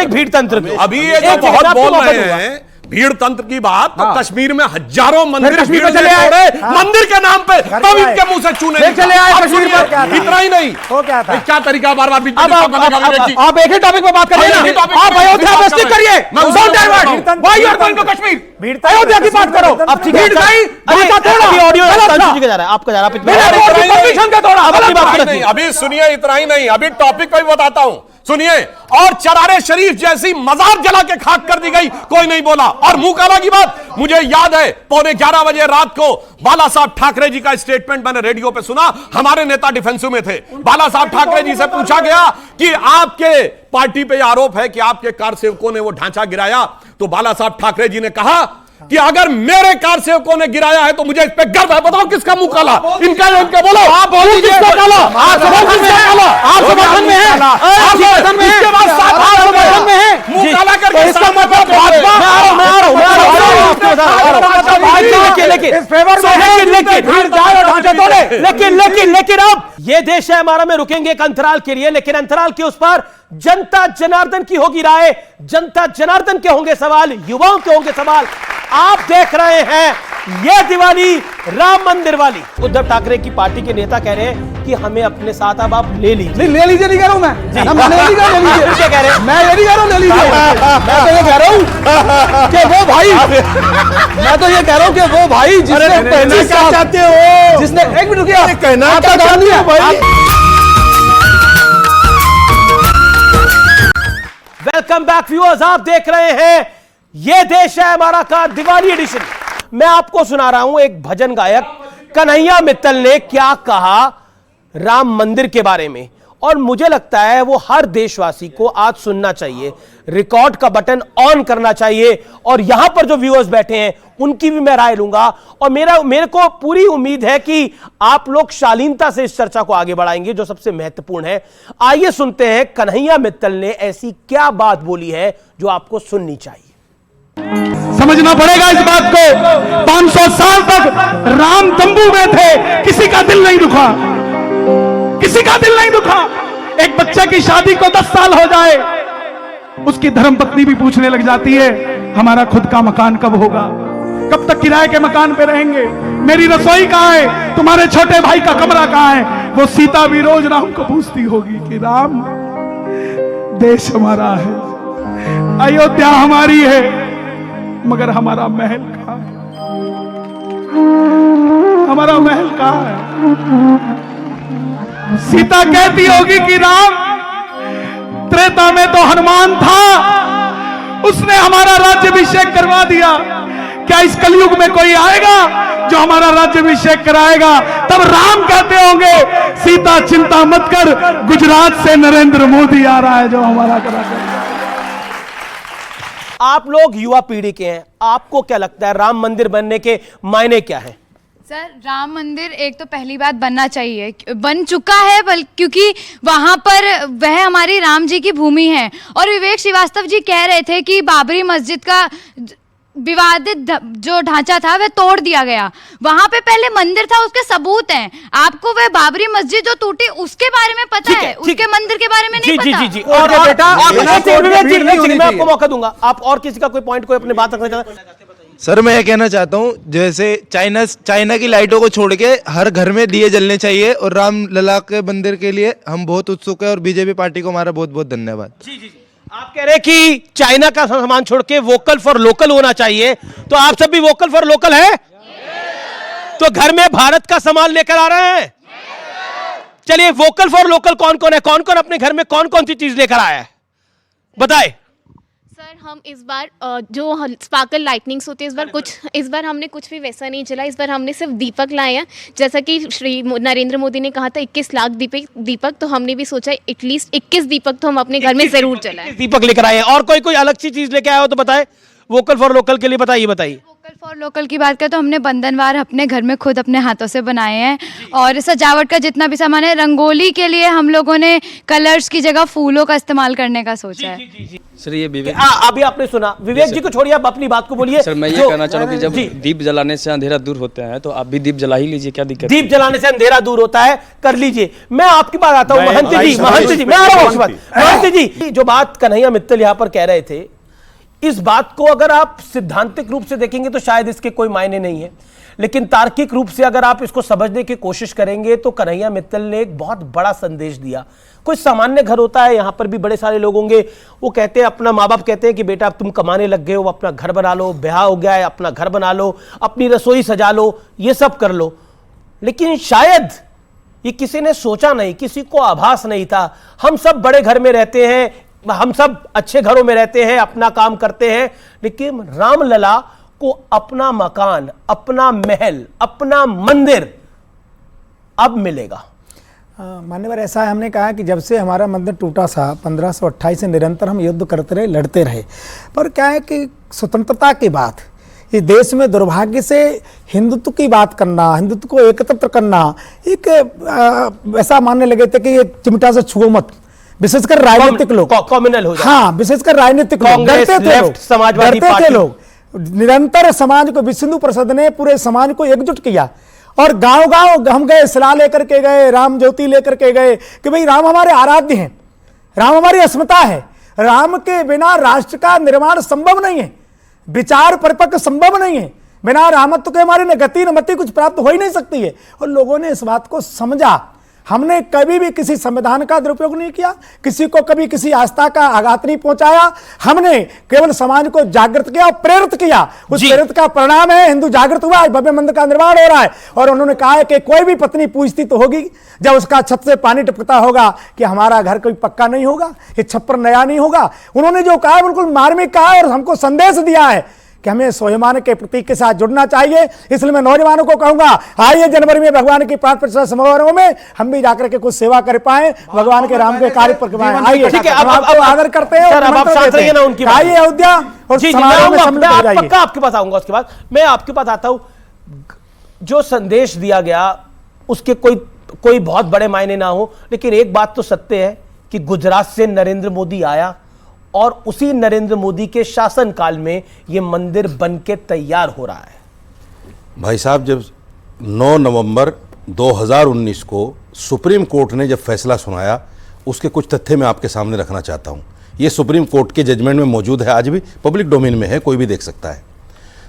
भीड़ तंत्र। अभी ये जो बहुत बोल रहे हैं भीड़ तंत्र की बात तो कश्मीर में हजारों मंदिर कश्मीर भीड़ में चले से आए। तोड़े, मंदिर के नाम पे तब इनके मुंह से चूने ले चले आए कश्मीर पर। क्या था? इतना ही नहीं, वो क्या था? क्या तरीका बार बार बीच में अब disturb करने का विवेक जी? आप एक ही टॉपिक पे बात करिए एक ही ना, topic आप पे अयोध्या बात पे कर स्टिक रहे करिए, हैं। मैं डोंट डाइवर्ट, भीड़- why you are going to Kashmir, भीड़- अयोध्या की बात करो, अब ठीक है भीड़ गई, अरे, भाषा तोड़ा, अभी ऑडियो गलत था। जी का जा रहा है, आपका जा रहा है, मैंने आप कोर्ट की परमिशन का तोड़ा, अब अपनी गलत बात था। को नहीं, रखिए। अभी सुनिए, इतना ही नहीं, अभी टॉपिक पे भी बताता हूं, सुनिए। और चरारे शरीफ जैसी मजार जला के खाक कर दी गई, कोई नहीं बोला। और मुंह काला की बात, मुझे याद है 11:15 बजे रात को बाला साहब ठाकरे जी का स्टेटमेंट मैंने रेडियो पे सुना। हमारे नेता डिफेंसिव में थे। बाला साहब ठाकरे जी से पूछा गया कि आपके पार्टी पे आरोप है कि आपके कार सेवकों ने वो ढांचा गिराया, तो बाला साहब ठाकरे जी ने कहा कि अगर मेरे कार सेवकों ने गिराया है तो मुझे इस पे गर्व है। बताओ किसका मुंह काला? इनका इनका बोलो, आप बोलो किसका काला? आप समर्थन में हैं, आप समर्थन में हैं, आप समर्थन में हैं, इसके बाद साथ आप समर्थन में हैं, मुंह काला करके इसका मतलब भाजपा। मैं आ रहा हूं, लेकिन अब ये देश है हमारा, में रुकेंगे एक अंतराल के लिए, लेकिन अंतराल के उस पर जनता जनार्दन की होगी राय, जनता जनार्दन के होंगे सवाल, युवाओं के होंगे सवाल। आप देख रहे हैं ये दिवाली राम मंदिर वाली। उद्धव ठाकरे की पार्टी के नेता कह रहे हैं कि हमें अपने साथ अब आप ले लीजिए। नहीं, ले लीजिए नहीं कह रहा हूं मैं, मैं नहीं कह रहा, ले लीजिए। क्या कह रहे हैं? मैं ये नहीं कह रहा हूं ले लीजिए, मैं तो ये कह रहा हूं कि वो भाई, मैं तो ये कह रहा हूं कि वो भाई जिसने कहना क्या चाहते हो, जिसने एक मिनट रुकिए, कहना क्या चाहते हो भाई। वेलकम बैक व्यूअर्स, आप देख रहे हैं ये देश है हमारा का दिवाली एडिशन। मैं आपको सुना रहा हूं एक भजन गायक कन्हैया मित्तल ने क्या कहा राम मंदिर के बारे में, और मुझे लगता है वो हर देशवासी को आज सुनना चाहिए, रिकॉर्ड का बटन ऑन करना चाहिए, और यहां पर जो व्यूअर्स बैठे हैं उनकी भी मैं राय लूंगा। और मेरे को पूरी उम्मीद है कि आप लोग शालीनता से इस चर्चा को आगे बढ़ाएंगे, जो सबसे महत्वपूर्ण है। आइए सुनते हैं कन्हैया मित्तल ने ऐसी क्या बात बोली है जो आपको सुननी चाहिए। समझना पड़ेगा इस बात को, 500 साल तक राम तंबू में थे, किसी का दिल नहीं दुखा, किसी का दिल नहीं दुखा। एक बच्चे की शादी को 10 साल हो जाए, उसकी धर्मपत्नी भी पूछने लग जाती है हमारा खुद का मकान कब होगा, कब तक किराए के मकान पे रहेंगे, मेरी रसोई कहां है, तुम्हारे छोटे भाई का कमरा कहां है। वो सीता भी रोज राम को पूछती होगी कि राम, देश हमारा है, अयोध्या हमारी है, मगर हमारा महल कहां है, हमारा महल कहां है। सीता कहती होगी कि राम, त्रेता में तो हनुमान था, उसने हमारा राज्याभिषेक करवा दिया, क्या इस कलयुग में कोई आएगा जो हमारा राज्याभिषेक कराएगा? तब राम कहते होंगे सीता चिंता मत कर, गुजरात से नरेंद्र मोदी आ रहा है जो हमारा कराएगा। आप लोग युवा पीढ़ी के हैं, आपको क्या लगता है राम मंदिर बनने के मायने क्या है? सर, राम मंदिर एक तो पहली बात बनना चाहिए, बन चुका है, क्योंकि वहाँ पर वह हमारी राम जी की भूमि है। और विवेक श्रीवास्तव जी कह रहे थे कि बाबरी मस्जिद का विवादित जो ढांचा था वह तोड़ दिया गया, वहां पे पहले मंदिर था, उसके सबूत हैं। आपको वह बाबरी मस्जिद जो टूटी उसके बारे में पता है, उसके मंदिर के बारे में नहीं पता। जी। और बेटा मैं आपको मौका दूंगा, आप और किसी का कोई पॉइंट, कोई अपनी बात रखना चाहते हैं? सर, मैं ये कहना चाहता हूँ, जैसे चाइना की लाइटों को छोड़ के हर घर में दिए जलने चाहिए, और राम लला के मंदिर के लिए हम बहुत उत्सुक है, और बीजेपी पार्टी को हमारा बहुत बहुत धन्यवाद। जी। आप कह रहे हैं कि चाइना का सामान छोड़ के वोकल फॉर लोकल होना चाहिए, तो आप सब भी वोकल फॉर लोकल है? तो घर में भारत का सामान लेकर आ रहे हैं? चलिए, वोकल फॉर लोकल कौन कौन है? कौन कौन अपने घर में कौन कौन सी चीज लेकर आया है, बताए। सर, हम इस बार जो स्पार्कल लाइटनिंग्स होती है, इस बार हमने कुछ भी वैसा नहीं जला। इस बार हमने सिर्फ दीपक लाए हैं, जैसा कि श्री नरेंद्र मोदी ने कहा था 21 लाख दीपक, तो हमने भी सोचा एटलीस्ट 21 दीपक तो हम अपने घर में जरूर जलाएं। दीपक लेकर आए हैं। और कोई अलग सी चीज लेकर आया हो तो बताए, वोकल फॉर लोकल के लिए बताइए। वोकल फॉर लोकल की बात करें तो हमने बंधनवार अपने घर में खुद अपने हाथों से बनाए हैं, और सजावट का जितना भी सामान है, रंगोली के लिए हम लोगों ने कलर्स की जगह फूलों का इस्तेमाल करने का सोचा है। सर, ये विवेक, अभी आपने सुना, विवेक जी को छोड़िए, आप अपनी बात को बोलिए। सर, मैं ये कहना चाहूँ कि जब दीप जलाने से अंधेरा दूर होता है, तो आप भी दीप जला ही लीजिए, क्या दिक्कत? दीप जलाने से अंधेरा दूर होता है, कर लीजिए। मैं आपकी बात आता हूँ, महंत जी, मैं आ रहा हूँ। महंत जी, जो बात कन्हैया मित्तल यहाँ पर कह रहे थे, इस बात को अगर आप सिद्धांतिक रूप से देखेंगे तो शायद इसके कोई मायने नहीं है, लेकिन तार्किक रूप से अगर आप इसको समझने की कोशिश करेंगे तो कन्हैया मित्तल ने एक बहुत बड़ा संदेश दिया। कोई सामान्य घर होता है, यहां पर भी बड़े सारे लोग होंगे, वो कहते हैं, अपना माँ बाप कहते हैं कि बेटा अब तुम कमाने लग गए हो, अपना घर बना लो, ब्याह हो गया है, अपना घर बना लो, अपनी रसोई सजा लो, ये सब कर लो। लेकिन शायद ये किसी ने सोचा नहीं, किसी को आभास नहीं था। हम सब बड़े घर में रहते हैं, हम सब अच्छे घरों में रहते हैं, अपना काम करते हैं, लेकिन रामलला को अपना मकान, अपना महल, अपना मंदिर अब मिलेगा। मान्यवर, ऐसा है, हमने कहा कि जब से हमारा मंदिर टूटा सा 1528 से निरंतर हम युद्ध करते रहे, लड़ते रहे, पर क्या है कि स्वतंत्रता के बाद इस देश में दुर्भाग्य से हिंदुत्व की बात करना, हिंदुत्व को एकत्र करना एक ऐसा मानने लगे थे कि ये चिमटा से छुओ मत, विशेषकर राजनीतिक लोग कॉम्युनल हो जाए। हाँ, विशेषकर राजनीतिक लोग डरते थे, लोग समाजवादी डरते थे, लोग निरंतर समाज को, विश्व हिंदू परिषद ने पूरे समाज को एकजुट किया और गांव गांव हम गए, शिला लेकर के गए, राम ज्योति लेकर के गए कि भाई राम हमारे आराध्य हैं, राम हमारी अस्मिता है, राम के बिना राष्ट्र का निर्माण संभव नहीं है, विचार परिपक्व संभव नहीं है, बिना रामत्व के हमारी न गति न मति कुछ प्राप्त हो ही नहीं सकती है। और लोगों ने इस बात को समझा। हमने कभी भी किसी संविधान का दुरुपयोग नहीं किया, किसी को कभी किसी आस्था का आघात नहीं पहुंचाया, हमने केवल समाज को जागृत किया और प्रेरित किया। उस प्रेरित का परिणाम है हिंदू जागृत हुआ, भव्य मंदिर का निर्माण हो रहा है। और उन्होंने कहा है कि कोई भी पत्नी पूछती तो होगी जब उसका छत से पानी टपकता होगा कि हमारा घर कोई पक्का नहीं होगा, ये छप्पर नया नहीं होगा। उन्होंने जो कहा बिल्कुल मार्मिक कहा और हमको संदेश दिया है कि हमें स्वाभिमान के प्रतीक के साथ जुड़ना चाहिए। इसलिए मैं नौजवानों को कहूंगा, आइए जनवरी में भगवान की प्राण प्रतिष्ठा समारोह में हम भी जाकर के कुछ सेवा कर पाए, भगवान के राम के कार्य पर करवाएं। आइए, ठीक है, अब आपको आदर करते हैं, सर, अब आप साथ रहिए ना उनकी। आइए अयोध्या और समारोह में सम्मिलित हो जाइए। पक्का आपके पास आऊंगा, उसके बाद मैं आपके पास आता हूं। जो संदेश दिया गया उसके कोई बहुत बड़े मायने ना हो, लेकिन एक बात तो सत्य है कि गुजरात से नरेंद्र मोदी आया और उसी नरेंद्र मोदी के शासनकाल में यह मंदिर बनके तैयार हो रहा है। भाई साहब, जब 9 नवंबर 2019 को सुप्रीम कोर्ट ने जब फैसला सुनाया, उसके कुछ तथ्य मैं आपके सामने रखना चाहता हूं। यह सुप्रीम कोर्ट के जजमेंट में मौजूद है, आज भी पब्लिक डोमेन में है, कोई भी देख सकता है।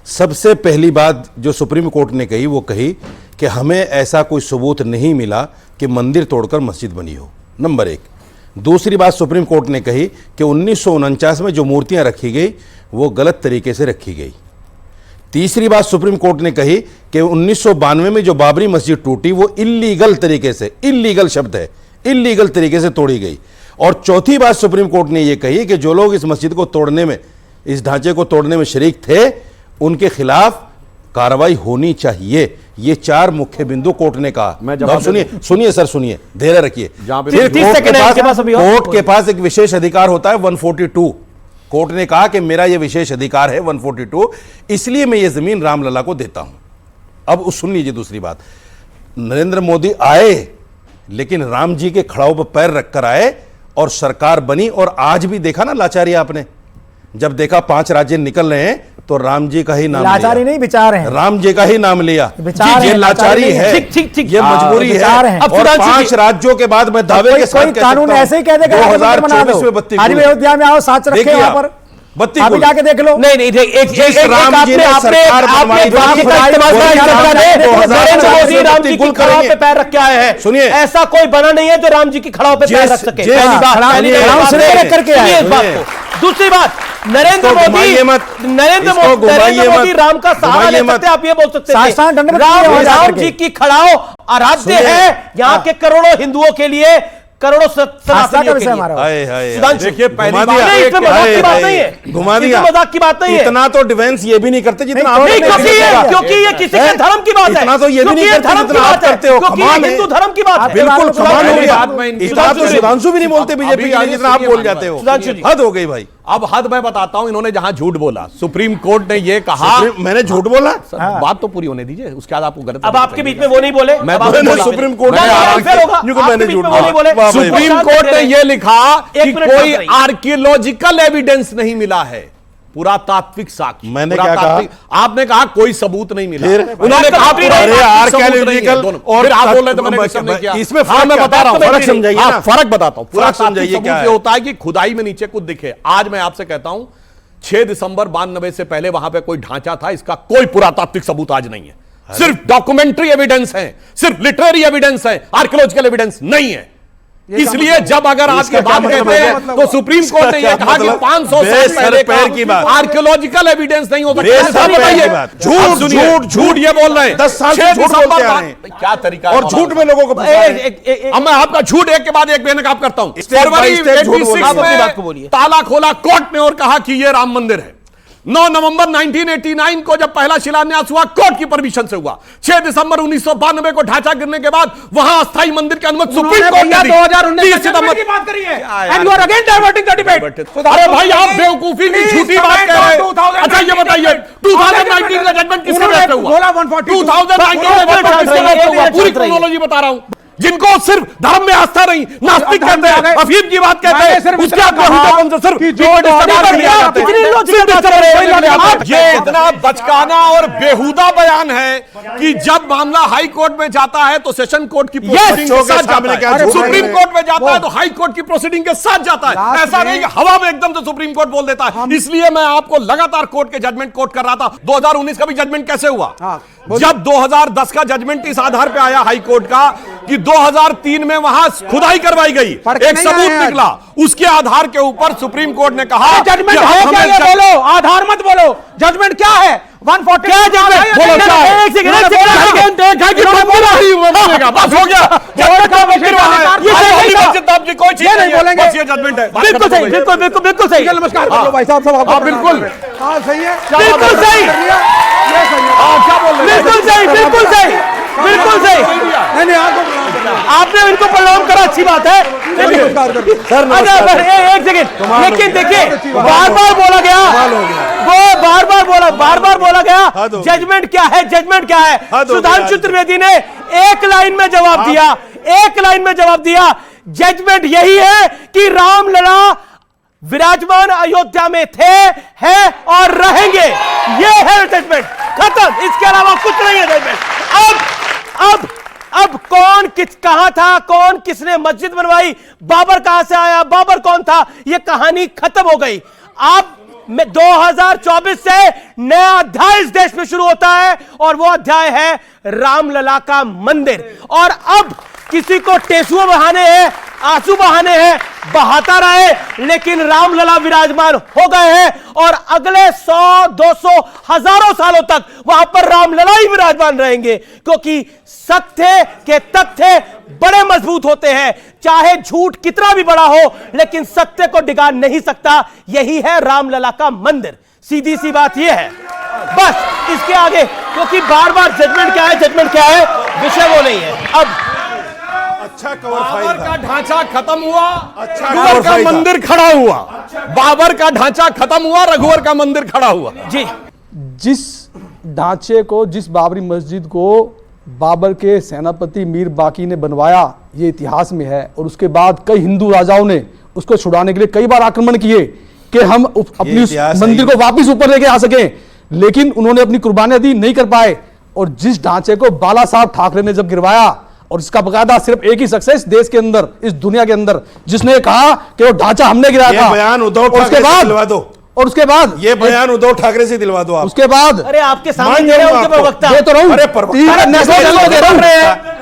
सबसे पहली बात जो सुप्रीम कोर्ट ने कही वो कही कि हमें ऐसा कोई सबूत नहीं मिला कि मंदिर तोड़कर मस्जिद बनी हो, नंबर 1। दूसरी बात सुप्रीम कोर्ट ने कही कि 1949 में जो मूर्तियां रखी गई वो गलत तरीके से रखी गई। तीसरी बात सुप्रीम कोर्ट ने कही कि 1992 में जो बाबरी मस्जिद टूटी वो इल्लीगल तरीके से, इल्लीगल शब्द है, इल्लीगल तरीके से तोड़ी गई। और चौथी बात सुप्रीम कोर्ट ने यह कही कि जो लोग इस मस्जिद को तोड़ने में, इस ढांचे को तोड़ने में शरीक थे, उनके खिलाफ कार्रवाई होनी चाहिए। ये 4 मुख्य बिंदु कोर्ट ने कहा। सुनिए सर, सुनिए, धैर्य रखिए। कोर्ट के पास एक विशेष अधिकार होता है 142। कोर्ट ने कहा कि मेरा यह विशेष अधिकार है 142, इसलिए मैं ये जमीन रामलला को देता हूं। अब सुन लीजिए दूसरी बात, नरेंद्र मोदी आए लेकिन राम जी के खड़ाओं पर पैर रखकर आए और सरकार बनी। और आज भी देखा ना लाचारी आपने, जब देखा 5 राज्य निकल रहे हैं तो राम जी का ही नाम लाचारी नहीं, विचार है, राम जी का ही नाम लिया। ये लाचारी है, ये मजबूरी है। और 5 राज्यों के बाद मैं दावे के साथ कानून ऐसे ही कह देगा 2024 में बत्ती आज भी अयोध्या में आओ, साथ रखे वहां पर बत्ती अभी जाके देख लो। नहीं, राम जी राम जी की खड़ाओं पे पैर रख के आए हैं। सुनिए, ऐसा कोई बना नहीं है जो राम जी की खड़ाओं पे पैर रख सके। दूसरी बात, नरेंद्र मोदी राम का सहारा ले सकते, आप ये बोल सकते हैं राम जी की खड़ाओ आराध्य है यहाँ के करोड़ों हिंदुओं के लिए, करोड़ों सनातनियों के लिए। देखिए, पहली बात घुमा दिया, मजाक की बात नहीं है। इतना तो डिफेंस ये भी नहीं करते जितना आप, क्योंकि ये किसी के धर्म की बात है। इतना तो ये भी नहीं करते जितना आप करते हो। हिंदू धर्म की बात है, बिल्कुल कमाल हो गई। इतना तो सुधांशु भी नहीं बोलते बीजेपी के, जितना आप बोल जाते हो। हद हो गई भाई। अब हद मैं बताता हूं, इन्होंने जहां झूठ बोला, सुप्रीम कोर्ट ने यह कहा, मैंने झूठ बोला, बात तो पूरी होने दीजिए, उसके बाद आपको गलत। अब आपके बीच में वो नहीं बोले, सुप्रीम कोर्ट मैंने झूठ बोला। सुप्रीम कोर्ट ने यह लिखा कि कोई आर्कियोलॉजिकल एविडेंस नहीं मिला है, पुरातात्विक साक्ष्य। मैंने क्या कहा? आपने कहा कोई सबूत नहीं मिला। उन्होंने कहा आर्कियोलॉजिकल, और आप बोल रहे थे मैंने डिस्कस नहीं किया। इसमें मैं बता रहा हूं, फर्क समझाइए ना। फर्क बताता हूं। फर्क समझाइए क्या होता है कि खुदाई में नीचे कुछ दिखे। आज मैं आपसे कहता हूं 6 दिसंबर 92 से पहले वहां पे कोई ढांचा था, इसका कोई पुरातात्विक सबूत आज नहीं है। सिर्फ डॉक्यूमेंट्री एविडेंस है, सिर्फ लिटरेरी एविडेंस है, आर्कियोलॉजिकल एविडेंस नहीं है। इसलिए जब अगर आप ये बात कहते हैं तो सुप्रीम कोर्ट ने यह कहा कि 500 साल पहले की बात आर्कियोलॉजिकल एविडेंस नहीं हो सकता। झूठ झूठ झूठ ये बोल रहे हैं, 10 साल से झूठ बोलते आ रहे हैं। क्या तरीका और झूठ में लोगों को अब मैं आपका झूठ एक के बाद एक बेनकाब करता हूं। फरवरी 26 में ताला खोला कोर्ट ने और कहा कि यह राम मंदिर है। 9 नवंबर 1989 को जब पहला शिलान्यास हुआ कोर्ट की परमिशन से हुआ। 6 दिसंबर 1992 को ढांचा गिरने के बाद वहां अस्थायी मंदिर की अनुमति सुप्रीम कोर्ट ने दी। 2019 की बात करी है and you are again diverting the debate. अरे भाई आप बेवकूफी की झूठी बात कह रहे हैं। अच्छा ये बताइए 2019 का जजमेंट किसके बेस पे हुआ? 2019 का जजमेंट किसके बेस पे हुआ? पूरी क्रोनोलॉजी बता रहा हूं। जिनको सिर्फ धर्म में आस्था नहीं, नास्तिक कहते हैं, अफीम की बात कहते हैं, उसके ये इतना बचकाना और बेहुदा बयान है कि जब मामला हाई कोर्ट में जाता है तो सेशन कोर्ट की प्रोसीडिंग के साथ जाता है, सुप्रीम कोर्ट में जाता है तो हाई कोर्ट की प्रोसीडिंग के साथ जाता है। ऐसा नहीं कि हवा में एकदम से सुप्रीम कोर्ट बोल देता है। इसलिए मैं आपको लगातार कोर्ट के जजमेंट कोर्ट कर रहा था। 2019 का भी जजमेंट कैसे हुआ? जब 2010 का जजमेंट इस आधार पे आया हाई कोर्ट का कि 2003 में वहां खुदाई करवाई गई, एक सबूत निकला, उसके आधार के ऊपर सुप्रीम कोर्ट ने कहा जजमेंट है क्या? ये बोलो, आधार मत बोलो, जजमेंट क्या है? 140 क्या जजमेंट? बोलो क्या है? एक सेकंड बस हो गया। कोई चीज नहीं बोलेंगे, ये जजमेंट है। बिल्कुल सही, बिल्कुल बिल्कुल बिल्कुल सही। नमस्कार भाई साहब, सब बिल्कुल सही है, बिल्कुल सही, क्या बोल रहे हैं? बिल्कुल सही, बिल्कुल सही, बिल्कुल सही। नहीं आपने इनको प्रणाम करा, अच्छी बात है। एक सेकंड, लेकिन देखिए बार बार बोला गया, वो बार बार बोला गया जजमेंट क्या है, जजमेंट क्या है? सुधांशु त्रिवेदी ने एक लाइन में जवाब दिया, एक लाइन में जवाब दिया, जजमेंट यही है कि रामलला विराजमान अयोध्या में थे, हैं और रहेंगे। ये है जजमेंट, खत्म, इसके अलावा कुछ नहीं है जजमेंट। अब कौन कहां था, कौन किसने मस्जिद बनवाई, बाबर कहां से आया, बाबर कौन था, यह कहानी खत्म हो गई। अब 2024 से नया अध्याय इस देश में शुरू होता है और वो अध्याय है रामलला का मंदिर। और अब किसी को टेसुओं बहाने हैं, आंसू बहाने हैं, बहाता रहे, लेकिन रामलला विराजमान हो गए हैं और अगले 100, 200, हजारों सालों तक वहां पर रामलला ही विराजमान रहेंगे, क्योंकि सत्य के तथ्य बड़े मजबूत होते हैं। चाहे झूठ कितना भी बड़ा हो, लेकिन सत्य को डिगा नहीं सकता। यही है रामलला का मंदिर, सीधी सी बात यह है। बस इसके आगे, क्योंकि बार बार जजमेंट क्या है, जजमेंट क्या है, विषय वो नहीं है। अब अच्छा कवर बाबर का ढांचा खत्म हुआ, रघुवर का मंदिर खड़ा हुआ। बाबर का ढांचा खत्म हुआ, रघुवर का मंदिर खड़ा हुआ। जी, जिस ढांचे को, जिस बाबरी मस्जिद को बाबर के सेनापति मीर बाकी ने बनवाया, ये इतिहास में है। और उसके बाद कई हिंदू राजाओं ने उसको छुड़ाने के लिए कई बार आक्रमण किए कि हम अपनी उस मंदिर को वापस ऊपर लेके आ सकें, लेकिन उन्होंने अपनी कुर्बानियां दी, नहीं कर पाए। और जिस ढांचे को बाला साहब ठाकरे ने जब गिरवाया, और इसका बकायदा सिर्फ एक ही सक्सेस देश के अंदर, इस दुनिया के अंदर, जिसने कहा कि वो ढांचा हमने गिराया था। बयान उद्धव ठाकरे से दिलवा दो। और उसके बाद ये बयान उद्धव ठाकरे से दिलवा दो आप। उसके बाद अरे आपके सामने दे रहे हैं उनके प्रवक्ता। दे तो रहा हूं, नेशनल चैनल पे दे रहा हूं,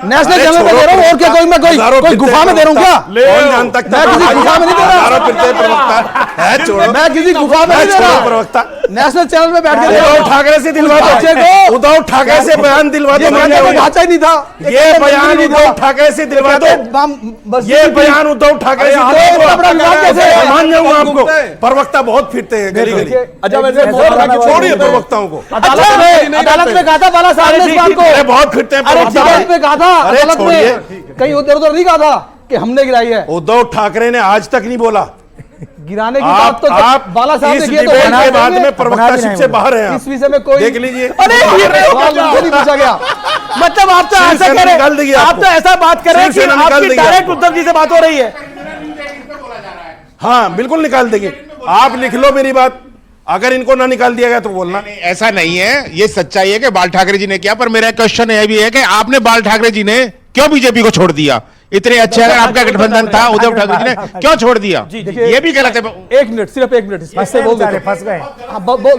नेशनल चैनल पे दे रहा हूं। और क्या कोई मैं कोई गुफा में दे रहा हूं क्या? कौन जानता है? मैं किसी गुफा में नहीं दे रहा, प्रवक्ता है, छोड़ो। मैं किसी गुफा में नहीं दे रहा, प्रवक्ता नेशनल चैनल पे बैठ के उद्धव ठाकरे से दिलवा दो, उद्धव ठाकरे से बयान दिलवा दो। ढांचा ही नहीं था ये बयान उद्धव ठाकरे से दिलवा दो, ये बयान उद्धव ठाकरे से मान जाऊंगा आपको। प्रवक्ता बहुत फिरते हैं गली गली। अच्छा वैसे छोड़िए प्रवक्ताओं को। अदालत में कहा था बाला साहब ने इस बात को, बहुत फिरते हैं। अदालत में कहा था, अदालत में कहीं उधर उधर नहीं कहा था कि हमने गिराई है। उद्धव ठाकरे ने आज तक नहीं बोला गिराने की बात तो आप बाला साहब ने किया। तो के बाद में प्रवक्ताशिप से बाहर हैं। इस विषय में कोई देख लीजिए। अरे नहीं पूछा गया, मतलब आप तो ऐसा कह रहे हैं, आप तो ऐसा बात कर रहे हैं कि आपकी डायरेक्ट उद्धव जी से बात हो रही है। हाँ बिल्कुल निकाल देंगे, आप लिख लो मेरी बात। अगर इनको ना निकाल दिया गया तो बोलना। ऐसा नहीं है, ये सच्चाई है कि बाल ठाकरे जी ने किया। पर मेरा क्वेश्चन यह भी है कि आपने बाल ठाकरे जी ने क्यों बीजेपी को छोड़ दिया? इतने अच्छे अगर आपका गठबंधन था, उद्धव ठाकरे जी ने क्यों छोड़ दिया? ये भी गलत है। एक मिनट, सिर्फ एक मिनट, फंस गए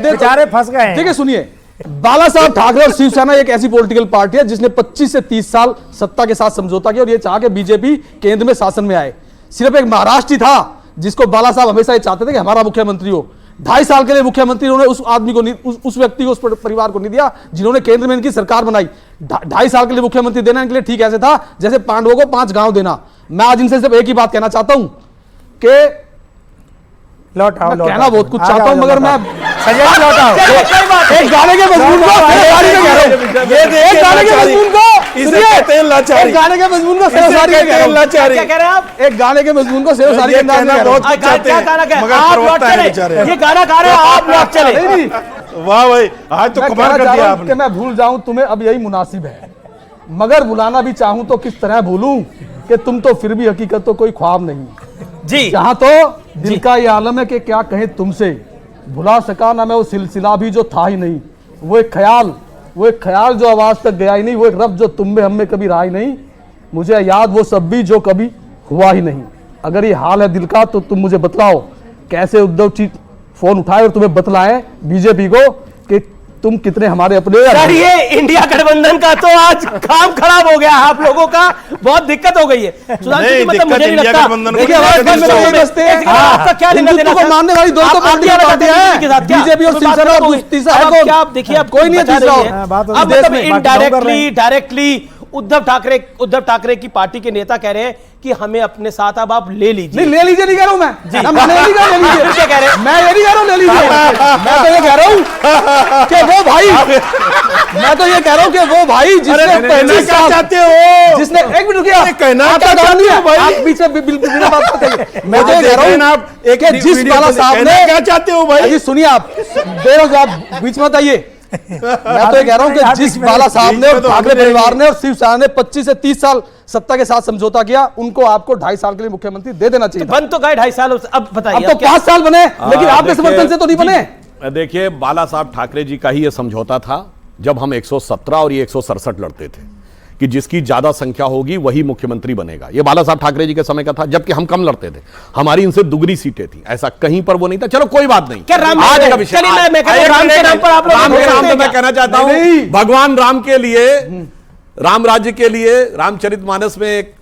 बेचारे, फंस गए। देखिए सुनिए, बाला साहब ठाकरे और शिवसेना एक ऐसी पॉलिटिकल पार्टी है जिसने 25 से 30 साल सत्ता के साथ समझौता किया और ये चाह के बीजेपी केंद्र में शासन में आए। सिर्फ एक महाराष्ट्र था जिसको बाला साहब हमेशा ये चाहते थे कि हमारा मुख्यमंत्री हो। 2.5 साल के लिए मुख्यमंत्री उन्होंने उस आदमी को नहीं, उस व्यक्ति को, उस परिवार को नहीं दिया जिन्होंने केंद्र में इनकी सरकार बनाई। 2.5 साल के लिए मुख्यमंत्री देना इनके लिए ठीक ऐसे था जैसे पांडवों को 5 गांव देना। मैं आज इनसे सिर्फ एक ही बात कहना चाहता हूं कि कहना बहुत कुछ चाहता हूं, मगर मैं संजय जी लौटाओ। एक गाने के मजमून को, एक गाने के मजमून को, एक गाने के मजमून को सेवसारी क्या कह रहे हैं आप? एक गाने के मजमून को सेवसारी के अंदाज में बहुत कुछ चाहते हैं, मगर आप लौट चले। ये गाना गा रहे हैं, आप लौट चले। वाह भाई, आज तो कमाल कर दिया आपने। कि मैं भूल जाऊं तुम्हें अब यही मुनासिब है, मगर भुलाना भी चाहूं तो किस तरह भूलूं कि तुम तो फिर भी हकीकत तो कोई ख्वाब नहीं जी। यहाँ तो दिल का ये आलम है कि क्या कहें तुमसे, भुला सका ना मैं वो सिलसिला भी जो था ही नहीं, वो एक ख्याल जो आवाज तक गया ही नहीं, वो एक रब जो तुम में हम में कभी रहा ही नहीं, मुझे याद वो सब भी जो कभी हुआ ही नहीं। अगर ये हाल है दिल का तो तुम मुझे बतलाओ कैसे उद्धव जी फोन उठाए और तुम्हें बतलाएं बीजेपी को कि तुम कितने हमारे अपने। सर ये इंडिया गठबंधन का तो आज काम खराब हो गया, आप लोगों का बहुत दिक्कत हो गई है। सुधांशु जी, मतलब मुझे नहीं लगता, देखिए आपका क्या लेना देना को मानने वाली दोस्तों बीजेपी और शिवसेना और तीसरा है क्या आप देखिए, अब कोई नहीं तीसरा इनडायरेक्टली डायरेक्टली उद्धव ठाकरे की पार्टी के नेता कह रहे हैं कि हमें अपने साथ अब आप ले लीजिए। नहीं, ले लीजिए नहीं कह रहा हूं मैं, मैंने नहीं कहा ले लीजिए। क्या कह रहे हैं? मैं ये नहीं कह रहा हूं ले लीजिए, मैं तो ये कह रहा हूं कि वो भाई, मैं तो ये कह रहा हूं कि वो भाई जिसने 25 साल चाहते हो, जिसने एक मिनट रुकिए, कहना क्या चाहते हो भाई, आप बीच में बिना बात बताइए। मैं तो ये कह रहा हूं आप एक जिस बाला साहब ने क्या चाहते हो भाई, जी सुनिए आप दे रहे हो, आप बीच में बताइए। मैं तो ये कह रहा हूं कि जिस बाला साहब ने और ठाकरे परिवार ने और शिवसेना ने 25 से 30 साल सत्ता के साथ समझौता किया, उनको आपको 2.5 साल के लिए मुख्यमंत्री दे देना चाहिए। बन तो गए 2.5 साल, अब बताइए। अब तो 5 साल बने, लेकिन आपके समर्थन से तो नहीं बने। देखिए, बाला साहब ठाकरे जी का ही यह समझौता था जब हम 117 और ये 167 लड़ते थे कि जिसकी ज्यादा संख्या होगी वही मुख्यमंत्री बनेगा। ये बाला साहब ठाकरे जी के समय का था, जबकि हम कम लड़ते थे, हमारी इनसे दुगनी सीटें थी, ऐसा कहीं पर वो नहीं था। चलो कोई बात नहीं, क्या राम आज का विषय, राम के नाम पर आप राम के नाम पे मैं कहना चाहता हूं, भगवान राम के लिए, राम राज्य के लिए रामचरितमानस में एक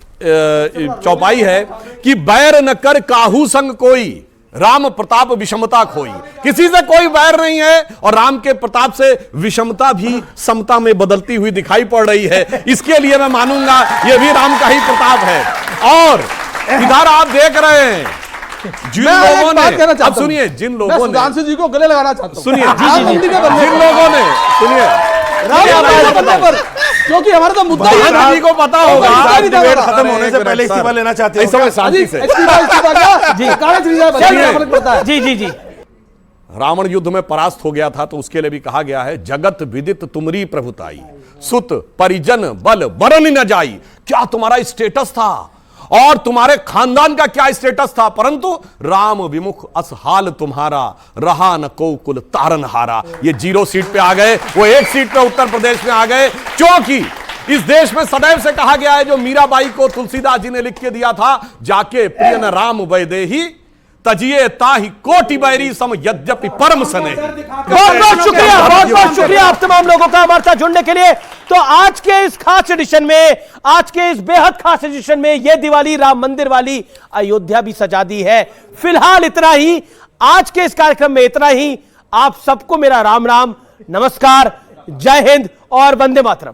चौपाई है कि बैर न कर काहू संग कोई, राम प्रताप विषमता खोई। किसी से कोई वैर नहीं है और राम के प्रताप से विषमता भी समता में बदलती हुई दिखाई पड़ रही है। इसके लिए मैं मानूंगा ये भी राम का ही प्रताप है। और इधर आप देख रहे हैं जिन लोगों ने, अब सुनिए, जिन लोगों ने सुधांशु जी को गले लगाना चाहता हूं, सुनिए जिन लोगों ने, सुनिए क्योंकि हमारा तो मुद्दा जी को पता होगा, खत्म होने से पहले इस्तीफा लेना चाहते हैं शांति से। जी जी जी, रावण युद्ध में परास्त हो गया था तो उसके लिए भी कहा गया है, जगत विदित तुमरी प्रभुताई, सुत परिजन बल बरन न जाई। क्या तुम्हारा स्टेटस था और तुम्हारे खानदान का क्या स्टेटस था, परंतु राम विमुख असहाल तुम्हारा, रहा न को कुल तारन हारा। ये 0 सीट पे आ गए, वो 1 सीट पे उत्तर प्रदेश में आ गए, क्योंकि इस देश में सदैव से कहा गया है, जो मीराबाई को तुलसीदास जी ने लिख के दिया था, जाके प्रिय न राम वैदेही तजिए ताहि कोटि बैरी सम यद्यपि परम सने। बहुत बहुत शुक्रिया आप तमाम लोगों का हमारे साथ जुड़ने के लिए। तो आज के इस खास एडिशन में, आज के इस बेहद खास एडिशन में, यह दिवाली राम मंदिर वाली अयोध्या भी सजा दी है। फिलहाल इतना ही, आज के इस कार्यक्रम में इतना ही। आप सबको मेरा राम राम, नमस्कार, जय हिंद और वंदे मातरम।